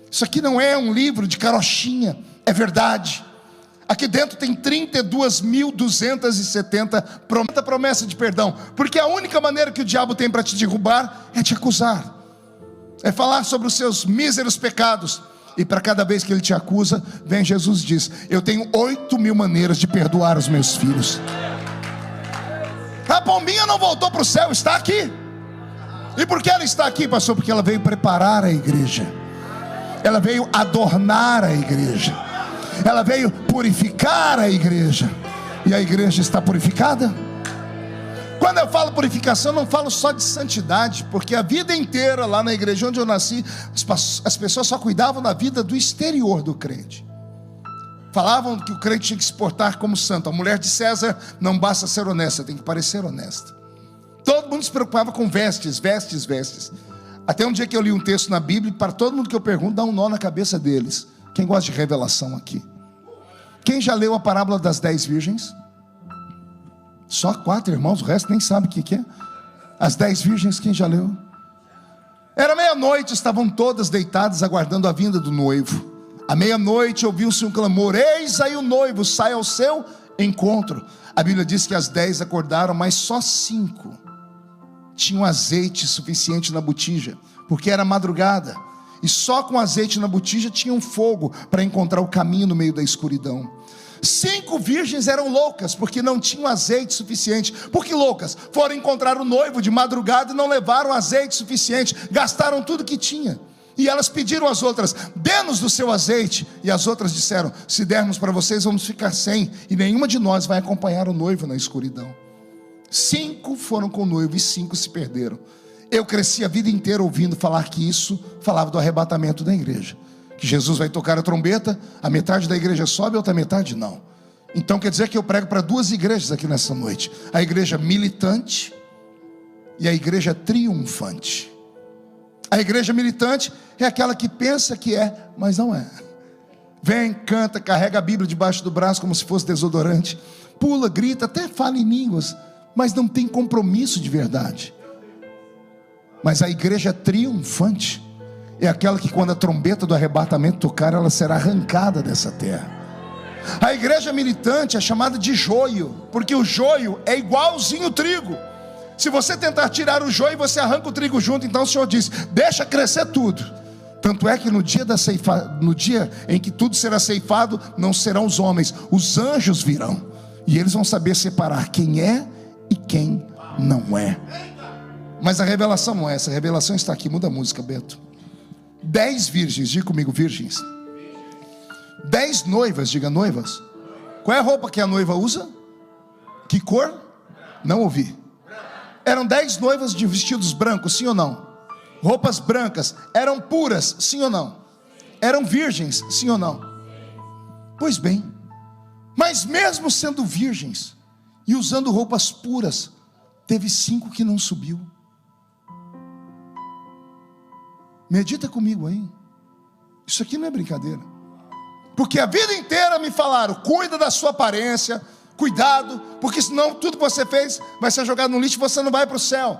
Isso aqui não é um livro de carochinha, é verdade. Aqui dentro tem 32.270 promessas de perdão, porque a única maneira que o diabo tem para te derrubar é te acusar, é falar sobre os seus míseros pecados. E para cada vez que ele te acusa, vem Jesus e diz: eu tenho 8.000 maneiras de perdoar os meus filhos. A pombinha não voltou para o céu, está aqui. E por que ela está aqui, pastor? Porque ela veio preparar a igreja, ela veio adornar a igreja, ela veio purificar a igreja. E a igreja está purificada? Quando eu falo purificação, eu não falo só de santidade, porque a vida inteira lá na igreja onde eu nasci, as pessoas só cuidavam da vida do exterior do crente. Falavam que o crente tinha que se portar como santo. A mulher de César não basta ser honesta, tem que parecer honesta. Todo mundo se preocupava com vestes. Até um dia que eu li um texto na Bíblia, e para todo mundo que eu pergunto, dá um nó na cabeça deles. Quem gosta de revelação aqui? Quem já leu a parábola das 10 virgens? Só 4 irmãos, o resto nem sabe o que é. As 10 virgens, quem já leu? Era meia-noite, estavam todas deitadas aguardando a vinda do noivo. À meia-noite ouviu-se um clamor: eis aí o noivo, sai ao seu encontro. A Bíblia diz que as 10 acordaram, mas só 5 tinham azeite suficiente na botija, porque era madrugada, e só com azeite na botija tinham fogo para encontrar o caminho no meio da escuridão. 5 virgens eram loucas, porque não tinham azeite suficiente. Por que loucas? Foram encontrar o noivo de madrugada e não levaram azeite suficiente, gastaram tudo que tinha. E elas pediram às outras: dê-nos do seu azeite. E as outras disseram: se dermos para vocês, vamos ficar sem, e nenhuma de nós vai acompanhar o noivo na escuridão. 5 foram com o noivo e 5 se perderam. Eu cresci a vida inteira ouvindo falar que isso falava do arrebatamento da igreja, que Jesus vai tocar a trombeta, a metade da igreja sobe, a outra metade não. Então quer dizer que eu prego para duas igrejas aqui nessa noite: a igreja militante e a igreja triunfante. A igreja militante é aquela que pensa que é, mas não é. Vem, canta, carrega a Bíblia debaixo do braço como se fosse desodorante, pula, grita, até fala em línguas, mas não tem compromisso de verdade. Mas a igreja triunfante é aquela que, quando a trombeta do arrebatamento tocar, ela será arrancada dessa terra. A igreja militante é chamada de joio, porque o joio é igualzinho o trigo. Se você tentar tirar o joio, você arranca o trigo junto. Então o Senhor diz: deixa crescer tudo. Tanto é que no dia em que tudo será ceifado, não serão os homens, os anjos virão, e eles vão saber separar quem é e quem não é. Mas a revelação não é essa, a revelação está aqui. Muda a música, Beto. 10 virgens, diga comigo, virgens. 10 noivas, diga noivas. Qual é a roupa que a noiva usa? Que cor? Não ouvi. Eram 10 noivas de vestidos brancos, sim ou não? Roupas brancas. Eram puras, sim ou não? Eram virgens, sim ou não? Pois bem, mas mesmo sendo virgens e usando roupas puras, teve 5 que não subiu. Medita comigo aí. Isso aqui não é brincadeira. Porque a vida inteira me falaram: cuida da sua aparência, cuidado, porque senão tudo que você fez vai ser jogado no lixo e você não vai para o céu.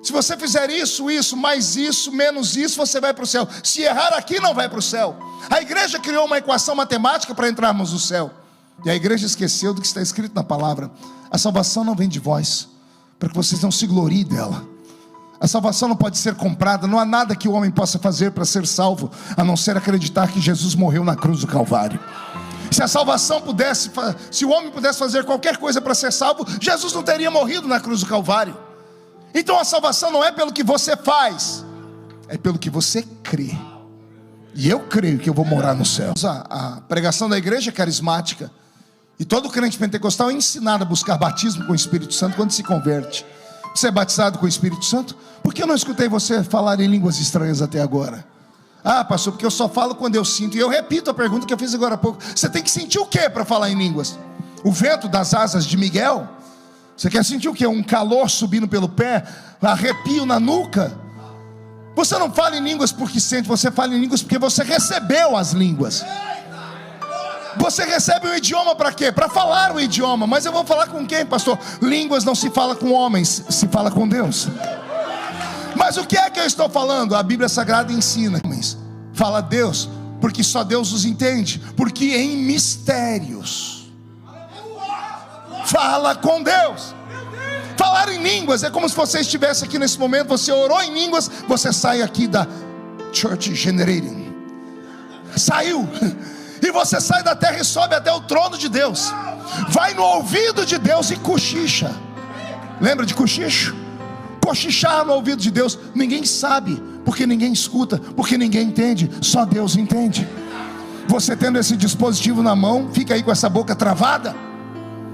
Se você fizer isso, isso, mais isso, menos isso, você vai para o céu. Se errar aqui, não vai para o céu. A igreja criou uma equação matemática para entrarmos no céu, e a igreja esqueceu do que está escrito na palavra: a salvação não vem de vós, para que vocês não se gloriem dela. A salvação não pode ser comprada. Não há nada que o homem possa fazer para ser salvo, a não ser acreditar que Jesus morreu na cruz do Calvário. Se a salvação pudesse, se o homem pudesse fazer qualquer coisa para ser salvo, Jesus não teria morrido na cruz do Calvário. Então a salvação não é pelo que você faz, é pelo que você crê. E eu creio que eu vou morar no céu. A pregação da igreja é carismática, e todo crente pentecostal é ensinado a buscar batismo com o Espírito Santo quando se converte. Você é batizado com o Espírito Santo? Por que eu não escutei você falar em línguas estranhas até agora? Ah, pastor, porque eu só falo quando eu sinto. E eu repito a pergunta que eu fiz agora há pouco: você tem que sentir o que para falar em línguas? O vento das asas de Miguel? Você quer sentir o que? Um calor subindo pelo pé, arrepio na nuca? Você não fala em línguas porque sente, você fala em línguas porque você recebeu as línguas. Você recebe um idioma para quê? Para falar o idioma. Mas eu vou falar com quem, pastor? Línguas não se fala com homens, se fala com Deus. Mas o que é que eu estou falando? A Bíblia Sagrada ensina: fala a Deus, porque só Deus os entende. Porque em mistérios fala com Deus. Falar em línguas é como se você estivesse aqui nesse momento, você orou em línguas, você sai aqui da Church Generating, saiu, e você sai da terra e sobe até o trono de Deus, vai no ouvido de Deus e cochicha. Lembra de cochicho? Cochichar no ouvido de Deus. Ninguém sabe, porque ninguém escuta, porque ninguém entende, só Deus entende. Você tendo esse dispositivo na mão, fica aí com essa boca travada,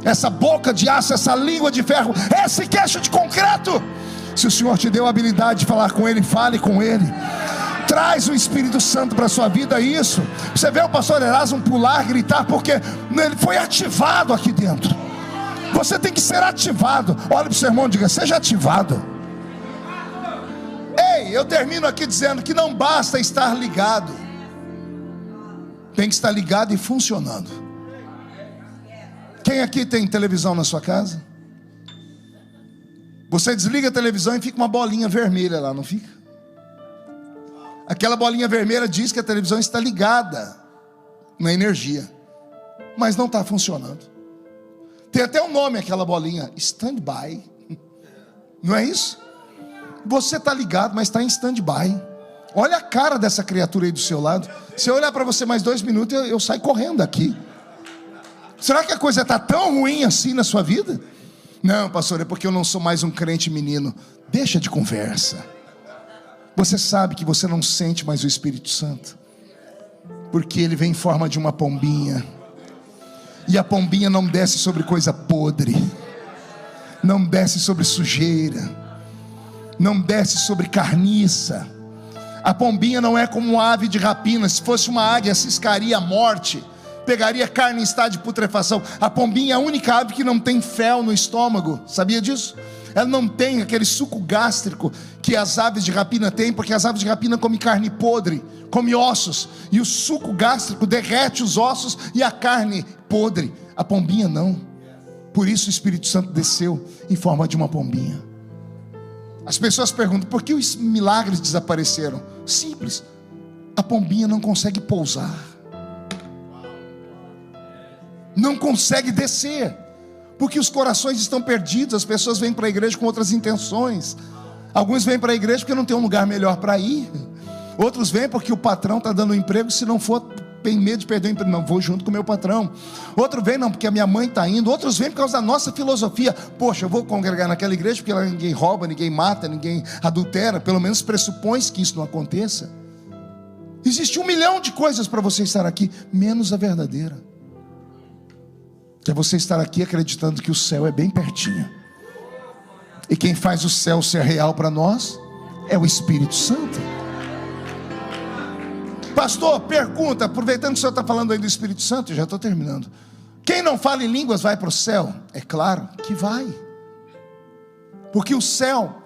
essa boca de aço, essa língua de ferro, esse queixo de concreto. Se o Senhor te deu a habilidade de falar com Ele, fale com Ele. Traz o Espírito Santo para a sua vida. Isso, você vê o pastor Erasmo pular, gritar, porque ele foi ativado aqui dentro. Você tem que ser ativado. Olha para o seu irmão e diga: seja ativado. Ei, eu termino aqui dizendo que não basta estar ligado, tem que estar ligado e funcionando. Quem aqui tem televisão na sua casa? Você desliga a televisão e fica uma bolinha vermelha lá, não fica? Aquela bolinha vermelha diz que a televisão está ligada na energia, mas não está funcionando. Tem até um nome aquela bolinha: stand-by. Não é isso? Você está ligado, mas está em stand-by. Olha a cara dessa criatura aí do seu lado. Se eu olhar para você mais 2 minutos, eu saio correndo daqui. Será que a coisa está tão ruim assim na sua vida? Não, pastor, é porque eu não sou mais um crente menino. Deixa de conversa. Você sabe que você não sente mais o Espírito Santo, porque ele vem em forma de uma pombinha, e a pombinha não desce sobre coisa podre, não desce sobre sujeira, não desce sobre carniça. A pombinha não é como uma ave de rapina. Se fosse uma águia, ciscaria a morte, pegaria carne em estado de putrefação. A pombinha é a única ave que não tem fel no estômago. Sabia disso? Ela não tem aquele suco gástrico que as aves de rapina têm, porque as aves de rapina comem carne podre, comem ossos, e o suco gástrico derrete os ossos e a carne podre. A pombinha não. Por isso o Espírito Santo desceu em forma de uma pombinha. As pessoas perguntam: por que os milagres desapareceram? Simples, a pombinha não consegue pousar, não consegue descer, porque os corações estão perdidos. As pessoas vêm para a igreja com outras intenções. Alguns vêm para a igreja porque não tem um lugar melhor para ir. Outros vêm porque o patrão está dando um emprego, se não for, tem medo de perder o emprego. Não, vou junto com o meu patrão. Outro vem não, porque a minha mãe está indo. Outros vêm por causa da nossa filosofia. Poxa, eu vou congregar naquela igreja porque lá ninguém rouba, ninguém mata, ninguém adultera. Pelo menos pressupõe que isso não aconteça. Existe 1 milhão de coisas para você estar aqui, menos a verdadeira, que é você estar aqui acreditando que o céu é bem pertinho. E quem faz o céu ser real para nós é o Espírito Santo. Pastor, pergunta, aproveitando que o senhor está falando aí do Espírito Santo, eu já estou terminando. Quem não fala em línguas vai para o céu? É claro que vai. Porque o céu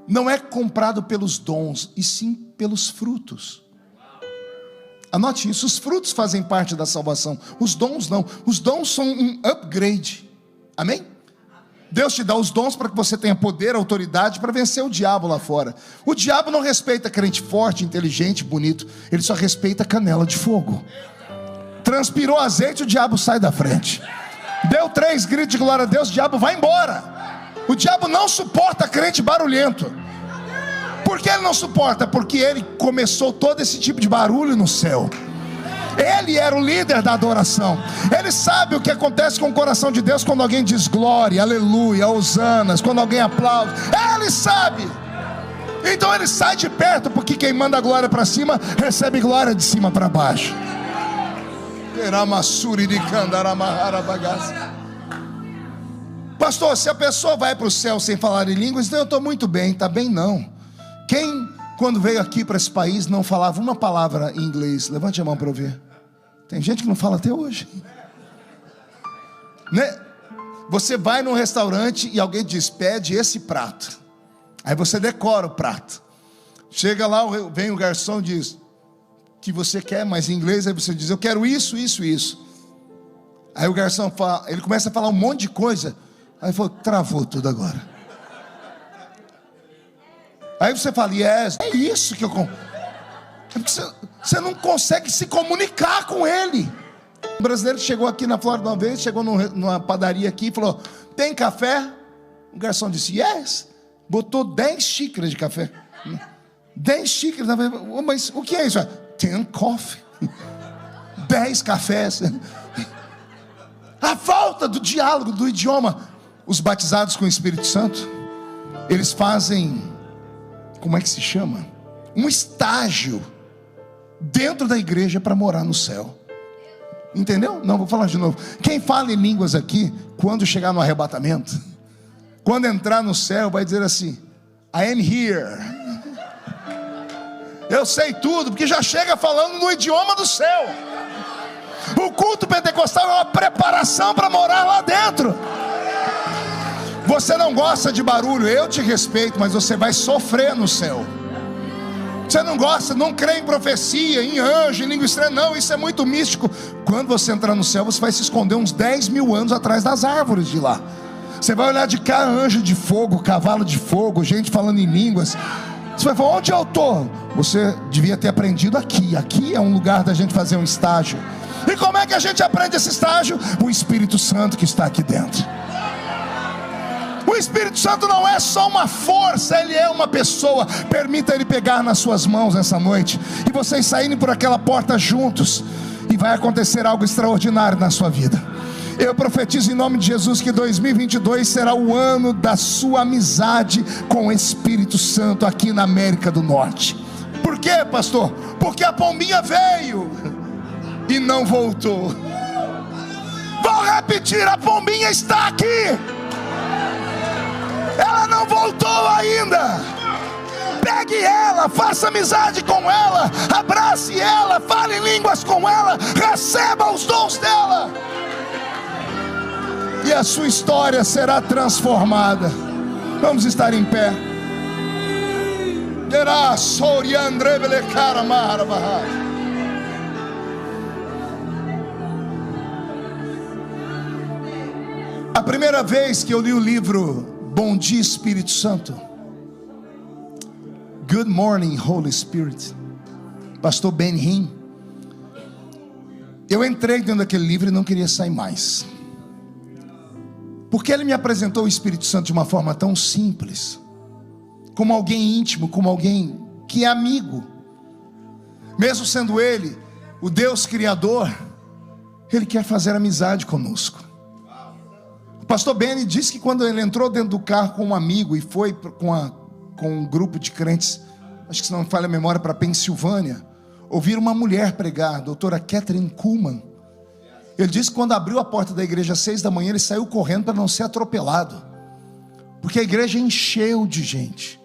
não é comprado pelos dons, e sim pelos frutos. Anote isso, os frutos fazem parte da salvação, os dons não. Os dons são um upgrade. Amém? Deus te dá os dons para que você tenha poder, autoridade para vencer o diabo lá fora. O diabo não respeita crente forte, inteligente, bonito. Ele só respeita canela de fogo. Transpirou azeite, o diabo sai da frente. Deu 3 gritos de glória a Deus, o diabo vai embora. O diabo não suporta crente barulhento. Por que ele não suporta? Porque ele começou todo esse tipo de barulho no céu. Ele era o líder da adoração. Ele sabe o que acontece com o coração de Deus quando alguém diz glória, aleluia, hosanas, quando alguém aplaude. Ele sabe. Então ele sai de perto, porque quem manda a glória para cima recebe glória de cima para baixo. Pastor, se a pessoa vai para o céu sem falar em línguas, então eu estou muito bem. Está bem não. Quem, quando veio aqui para esse país, não falava uma palavra em inglês? Levante a mão para eu ver. Tem gente que não fala até hoje, né? Você vai num restaurante e alguém diz: pede esse prato. Aí você decora o prato. Chega lá, vem o garçom e diz: que você quer, mas em inglês. Aí você diz: eu quero isso, isso, isso. Aí o garçom fala, ele começa a falar um monte de coisa. Aí falou: travou tudo agora. Aí você fala: yes, é isso que eu... É porque você não consegue se comunicar com ele. Um brasileiro chegou aqui na Flórida uma vez, chegou numa padaria aqui e falou: tem café? O garçom disse: yes. Botou 10 xícaras de café. 10 xícaras. Mas o que é isso? 10 coffee. 10 cafés. A falta do diálogo, do idioma. Os batizados com o Espírito Santo, eles fazem, como é que se chama? Um estágio dentro da igreja para morar no céu. Entendeu? Não, vou falar de novo. Quem fala em línguas aqui, quando chegar no arrebatamento, quando entrar no céu, vai dizer assim: I am here. Eu sei tudo, porque já chega falando no idioma do céu. O culto pentecostal é uma preparação para morar lá dentro. Você não gosta de barulho, eu te respeito, mas você vai sofrer no céu. Você não gosta, não crê em profecia, em anjo, em língua estranha, não, isso é muito místico. Quando você entrar no céu, você vai se esconder uns 10 mil anos atrás das árvores de lá. Você vai olhar de cá, anjo de fogo, cavalo de fogo, gente falando em línguas. Você vai falar: onde eu estou? Você devia ter aprendido aqui. Aqui é um lugar da gente fazer um estágio. E como é que a gente aprende esse estágio? O Espírito Santo que está aqui dentro. O Espírito Santo não é só uma força, ele é uma pessoa. Permita ele pegar nas suas mãos essa noite e vocês saírem por aquela porta juntos, e vai acontecer algo extraordinário na sua vida. Eu profetizo em nome de Jesus que 2022 será o ano da sua amizade com o Espírito Santo aqui na América do Norte. Por quê, pastor? Porque a pombinha veio e não voltou. Vou repetir: a pombinha está aqui. Ela não voltou ainda. Procure ela, faça amizade com ela, abrace ela, fale em línguas com ela, receba os dons dela, e a sua história será transformada. Vamos estar em pé. A primeira vez que eu li o livro Bom Dia Espírito Santo, Good Morning Holy Spirit, pastor Ben Hinn, eu entrei dentro daquele livro e não queria sair mais, porque ele me apresentou o Espírito Santo de uma forma tão simples, como alguém íntimo, como alguém que é amigo, mesmo sendo ele o Deus Criador. Ele quer fazer amizade conosco. O pastor Benny disse que quando ele entrou dentro do carro com um amigo e foi com um grupo de crentes, acho que se não me falha a memória, para Pensilvânia, ouviram uma mulher pregar, a doutora Catherine Kuhlman. Ele disse que quando abriu a porta da igreja às 6 da manhã, ele saiu correndo para não ser atropelado, porque a igreja encheu de gente.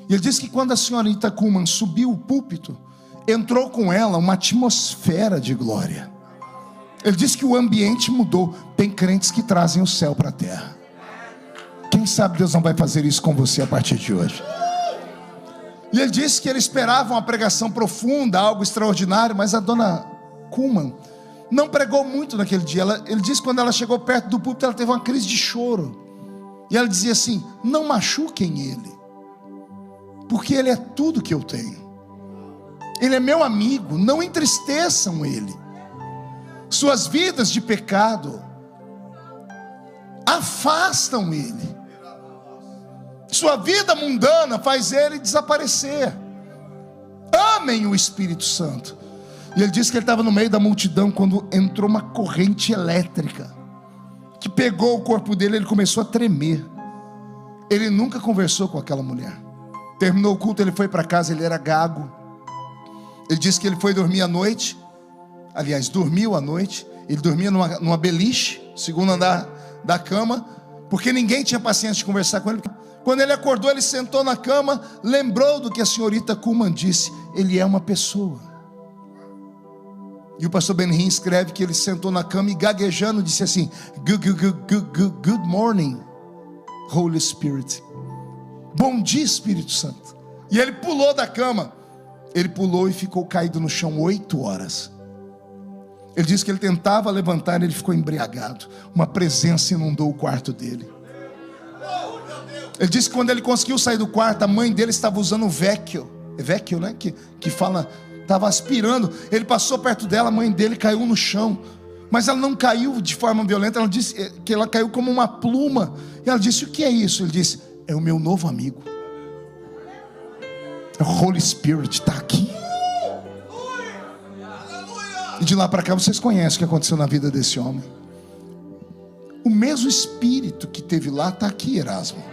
E ele disse que quando a senhorita Kuhlman subiu o púlpito, entrou com ela uma atmosfera de glória. Ele disse que o ambiente mudou. Tem crentes que trazem o céu para a terra. Quem sabe Deus não vai fazer isso com você a partir de hoje. E ele disse que ele esperava uma pregação profunda, algo extraordinário, mas a dona Kuhlman não pregou muito naquele dia. Ele disse que quando ela chegou perto do púlpito, ela teve uma crise de choro. E ela dizia assim: não machuquem ele, porque ele é tudo que eu tenho. Ele é meu amigo, não entristeçam ele. Suas vidas de pecado afastam ele. Sua vida mundana faz ele desaparecer. Amem o Espírito Santo. E ele disse que ele estava no meio da multidão quando entrou uma corrente elétrica que pegou o corpo dele. Ele começou a tremer. Ele nunca conversou com aquela mulher. Terminou o culto, ele foi para casa. Ele era gago. Ele disse que ele foi dormir à noite. Aliás, dormiu à noite. Ele dormia numa beliche, segundo andar da cama, porque ninguém tinha paciência de conversar com ele. Quando ele acordou, ele sentou na cama, lembrou do que a senhorita Kuhlman disse: ele é uma pessoa. E o pastor Ben Hinn escreve que ele sentou na cama e gaguejando disse assim: good morning Holy Spirit. Bom dia Espírito Santo. E ele pulou da cama. Ele pulou e ficou caído no chão 8 horas. Ele disse que ele tentava levantar e ele ficou embriagado. Uma presença inundou o quarto dele. Ele disse que quando ele conseguiu sair do quarto, a mãe dele estava usando o vecchio, né? Que fala, estava aspirando. Ele passou perto dela, a mãe dele caiu no chão. Mas ela não caiu de forma violenta. Ela disse que ela caiu como uma pluma. E ela disse: o que é isso? Ele disse: é o meu novo amigo. O Holy Spirit está aqui. E de lá para cá vocês conhecem o que aconteceu na vida desse homem. O mesmo Espírito que teve lá está aqui, Erasmo.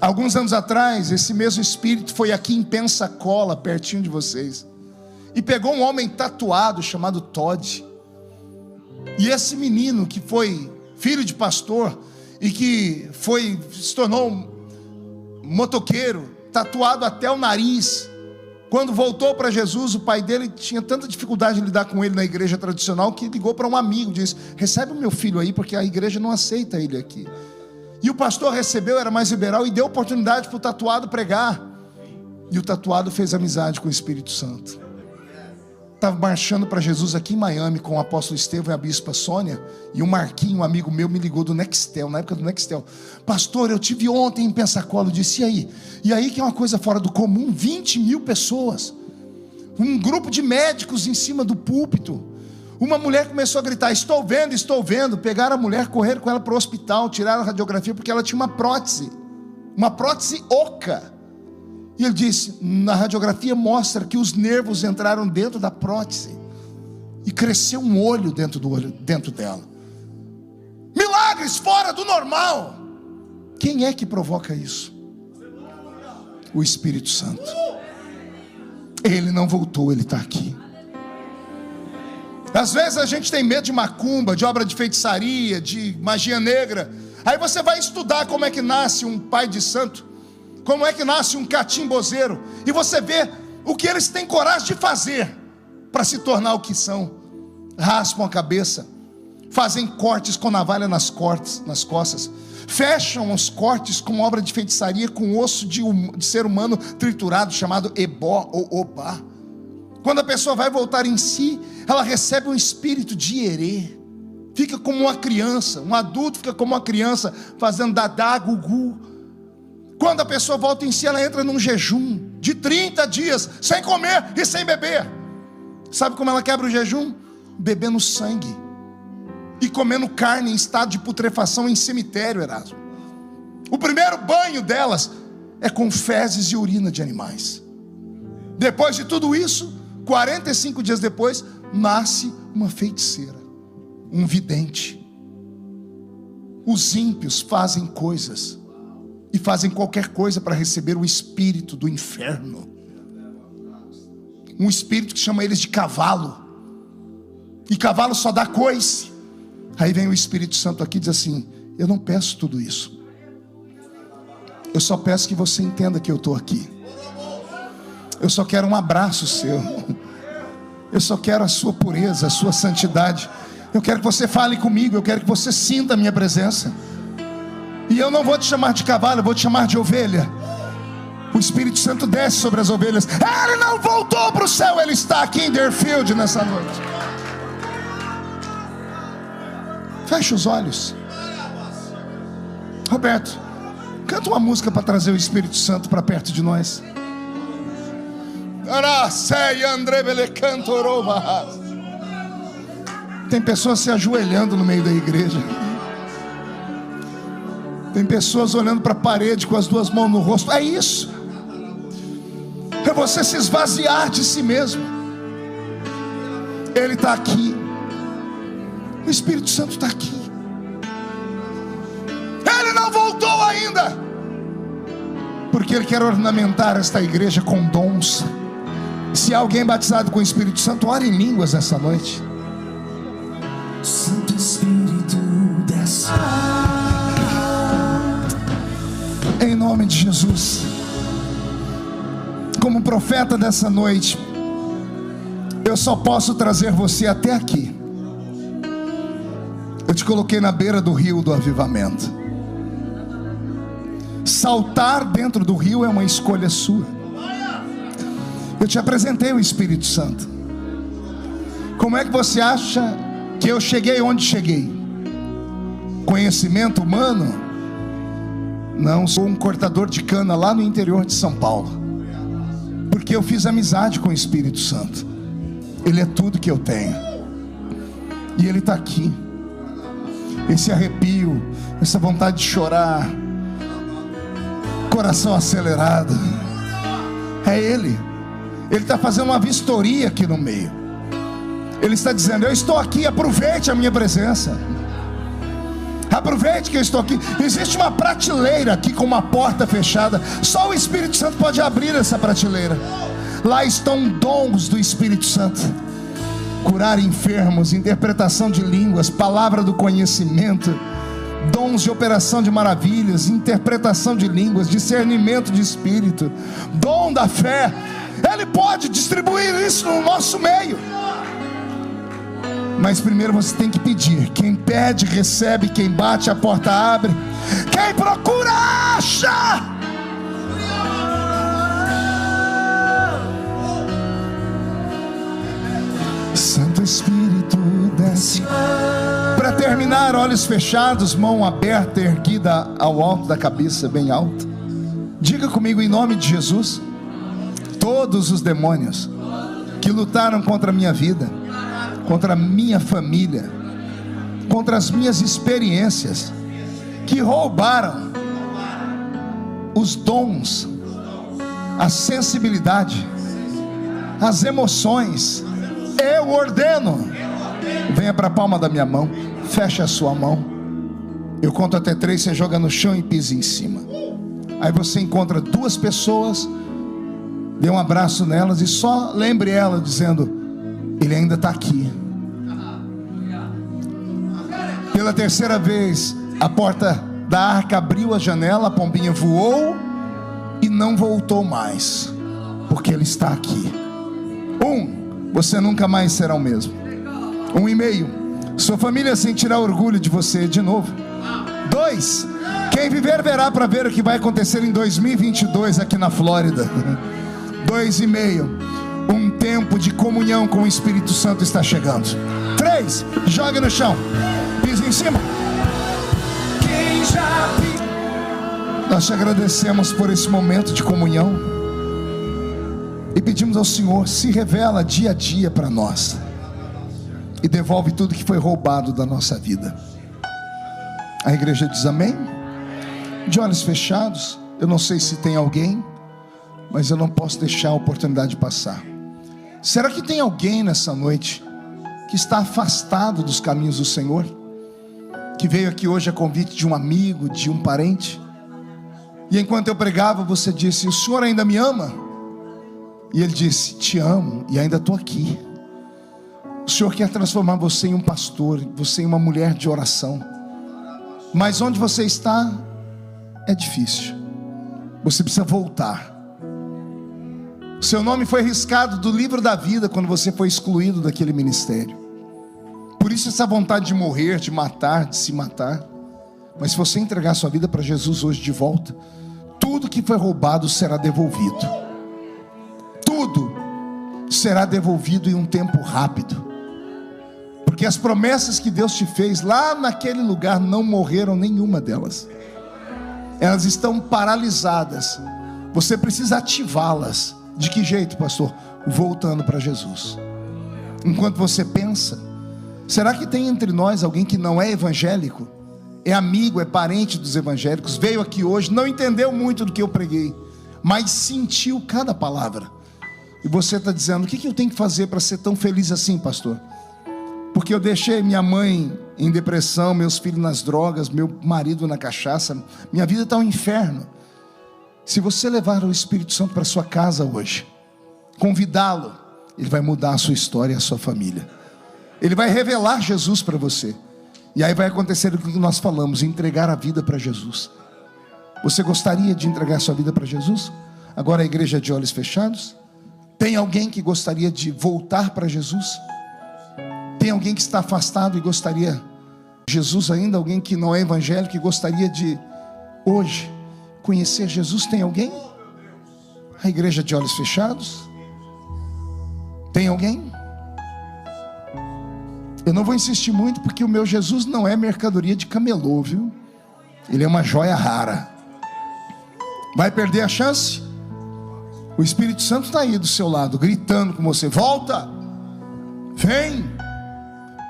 Alguns anos atrás, esse mesmo Espírito foi aqui em Pensacola, pertinho de vocês, e pegou um homem tatuado chamado Todd. E esse menino que foi filho de pastor e que se tornou um motoqueiro, tatuado até o nariz, quando voltou para Jesus, o pai dele tinha tanta dificuldade de lidar com ele na igreja tradicional, que ligou para um amigo, disse: recebe o meu filho aí, porque a igreja não aceita ele aqui. E o pastor recebeu, era mais liberal, e deu oportunidade para o tatuado pregar. E o tatuado fez amizade com o Espírito Santo. Estava marchando para Jesus aqui em Miami com o apóstolo Estevão e a bispa Sônia, e o Marquinho, um amigo meu, me ligou do Nextel, na época do Nextel: pastor, eu tive ontem em Pensacola. Eu disse: e aí que é uma coisa fora do comum, 20 mil pessoas, um grupo de médicos em cima do púlpito. Uma mulher começou a gritar: estou vendo, estou vendo. Pegaram a mulher, correram com ela para o hospital, tiraram a radiografia, porque ela tinha uma prótese oca. E ele disse: na radiografia mostra que os nervos entraram dentro da prótese e cresceu um olho dentro dela. Milagres fora do normal. Quem é que provoca isso? O Espírito Santo. Ele não voltou, ele está aqui. Às vezes a gente tem medo de macumba, de obra de feitiçaria, de magia negra. Aí você vai estudar como é que nasce um pai de santo. Como é que nasce um catimbozeiro? E você vê o que eles têm coragem de fazer para se tornar o que são. Raspam a cabeça, fazem cortes com navalha nas costas, fecham os cortes com obra de feitiçaria com osso de ser humano triturado, chamado ebó ou obá. Quando a pessoa vai voltar em si, ela recebe um espírito de herê, fica como uma criança, um adulto fica como uma criança, fazendo dadá, gugu. Quando a pessoa volta em si, ela entra num jejum de 30 dias, sem comer e sem beber. Sabe como ela quebra o jejum? Bebendo sangue e comendo carne em estado de putrefação em cemitério, Erasmo. O primeiro banho delas é com fezes e urina de animais. Depois de tudo isso, 45 dias depois, nasce uma feiticeira, um vidente. Os ímpios fazem coisas e fazem qualquer coisa para receber o espírito do inferno, um espírito que chama eles de cavalo, e cavalo só dá coice. Aí vem o Espírito Santo aqui e diz assim: eu não peço tudo isso, eu só peço que você entenda que eu estou aqui. Eu só quero um abraço seu, eu só quero a sua pureza, a sua santidade. Eu quero que você fale comigo, eu quero que você sinta a minha presença. E eu não vou te chamar de cavalo, eu vou te chamar de ovelha. O Espírito Santo desce sobre as ovelhas. Ele não voltou para o céu, ele está aqui em Deerfield nessa noite. Feche os olhos. Roberto, canta uma música para trazer o Espírito Santo para perto de nós. Tem pessoas se ajoelhando no meio da igreja. Tem pessoas olhando para a parede com as duas mãos no rosto. É isso. É você se esvaziar de si mesmo. Ele está aqui. O Espírito Santo está aqui. Ele não voltou ainda, porque Ele quer ornamentar esta igreja com dons. Se há alguém batizado com o Espírito Santo, ore em línguas essa noite. Santo Espírito desce. Em nome de Jesus. Como profeta dessa noite, eu só posso trazer você até aqui. Eu te coloquei na beira do rio do avivamento. Saltar dentro do rio é uma escolha sua. Eu te apresentei o Espírito Santo. Como é que você acha que eu cheguei onde cheguei? Conhecimento humano? Não, sou um cortador de cana lá no interior de São Paulo, porque eu fiz amizade com o Espírito Santo. Ele é tudo que eu tenho, e Ele está aqui. Esse arrepio, essa vontade de chorar, coração acelerado, é Ele. Ele está fazendo uma vistoria aqui no meio. Ele está dizendo: eu estou aqui, aproveite a minha presença. Aproveite que eu estou aqui. Existe uma prateleira aqui com uma porta fechada. Só o Espírito Santo pode abrir essa prateleira. Lá estão dons do Espírito Santo: curar enfermos, interpretação de línguas, palavra do conhecimento, dons de operação de maravilhas, interpretação de línguas, discernimento de espírito, dom da fé. Ele pode distribuir isso no nosso meio. Mas primeiro você tem que pedir. Quem pede, recebe. Quem bate, a porta abre. Quem procura, acha. Santo Espírito desce. Para terminar, olhos fechados, mão aberta, erguida ao alto da cabeça, bem alta. Diga comigo, em nome de Jesus: todos os demônios que lutaram contra a minha vida, contra a minha família, contra as minhas experiências, que roubaram os dons, a sensibilidade, as emoções, eu ordeno. Venha para a palma da minha mão, feche a sua mão. Eu conto até 3, você joga no chão e pisa em cima. Aí você encontra 2 pessoas, dê um abraço nelas e só lembre ela dizendo: Ele ainda está aqui. Pela 3ª vez, a porta da arca abriu a janela, a pombinha voou não voltou mais, porque Ele está aqui. Você nunca mais será o mesmo. 1,5. Sua família sentirá orgulho de você de novo. 2. Quem viver verá para ver o que vai acontecer em 2022 aqui na Flórida. 2,5. Um tempo de comunhão com o Espírito Santo está chegando. 3. Joga no chão, pisa em cima. Nós te agradecemos por esse momento de comunhão e pedimos ao Senhor, se revela dia a dia para nós e devolve tudo que foi roubado da nossa vida. A igreja diz amém? De olhos fechados. Eu não sei se tem alguém, mas eu não posso deixar a oportunidade passar. Será que tem alguém nessa noite que está afastado dos caminhos do Senhor, que veio aqui hoje a convite de um amigo, de um parente, e enquanto eu pregava você disse: o Senhor ainda me ama? E ele disse: te amo e ainda estou aqui. O Senhor quer transformar você em um pastor, você em uma mulher de oração, mas onde você está é difícil. Você precisa voltar. Seu nome foi riscado do livro da vida quando você foi excluído daquele ministério. Por isso essa vontade de morrer, de matar, de se matar. Mas se você entregar sua vida para Jesus hoje de volta, tudo que foi roubado será devolvido. Tudo será devolvido em um tempo rápido. Porque as promessas que Deus te fez lá naquele lugar não morreram, nenhuma delas. Elas estão paralisadas. Você precisa ativá-las. De que jeito, pastor? Voltando para Jesus. Enquanto você pensa, será que tem entre nós alguém que não é evangélico? É amigo, é parente dos evangélicos, veio aqui hoje, não entendeu muito do que eu preguei, mas sentiu cada palavra. E você está dizendo: o que eu tenho que fazer para ser tão feliz assim, pastor? Porque eu deixei minha mãe em depressão, meus filhos nas drogas, meu marido na cachaça, minha vida está um inferno. Se você levar o Espírito Santo para sua casa hoje, convidá-lo, ele vai mudar a sua história e a sua família. Ele vai revelar Jesus para você. E aí vai acontecer o que nós falamos: entregar a vida para Jesus. Você gostaria de entregar sua vida para Jesus? Agora a igreja de olhos fechados. Tem alguém que gostaria de voltar para Jesus? Tem alguém que está afastado e gostaria de Jesus ainda? Alguém que não é evangélico e gostaria de hoje conhecer Jesus? Tem alguém? A igreja de olhos fechados. Tem alguém? Eu não vou insistir muito, porque o meu Jesus não é mercadoria de camelô, viu? Ele é uma joia rara. Vai perder a chance? O Espírito Santo está aí do seu lado, gritando com você: volta, vem.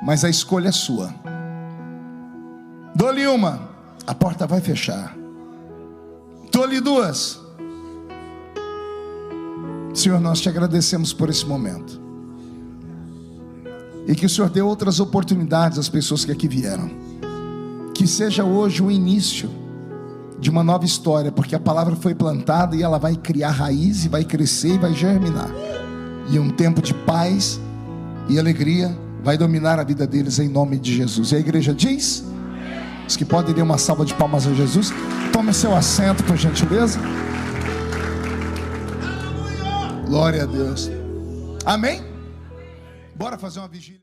Mas a escolha é sua. Dou-lhe uma, a porta vai fechar. Dou-lhe duas. Senhor, nós te agradecemos por esse momento, e que o Senhor dê outras oportunidades às pessoas que aqui vieram. Que seja hoje o início de uma nova história, porque a palavra foi plantada e ela vai criar raiz, e vai crescer e vai germinar. E um tempo de paz e alegria vai dominar a vida deles, em nome de Jesus. E a igreja diz: os que podem dar uma salva de palmas a Jesus. Tome seu assento, por gentileza. Glória a Deus. Amém? Bora fazer uma vigília.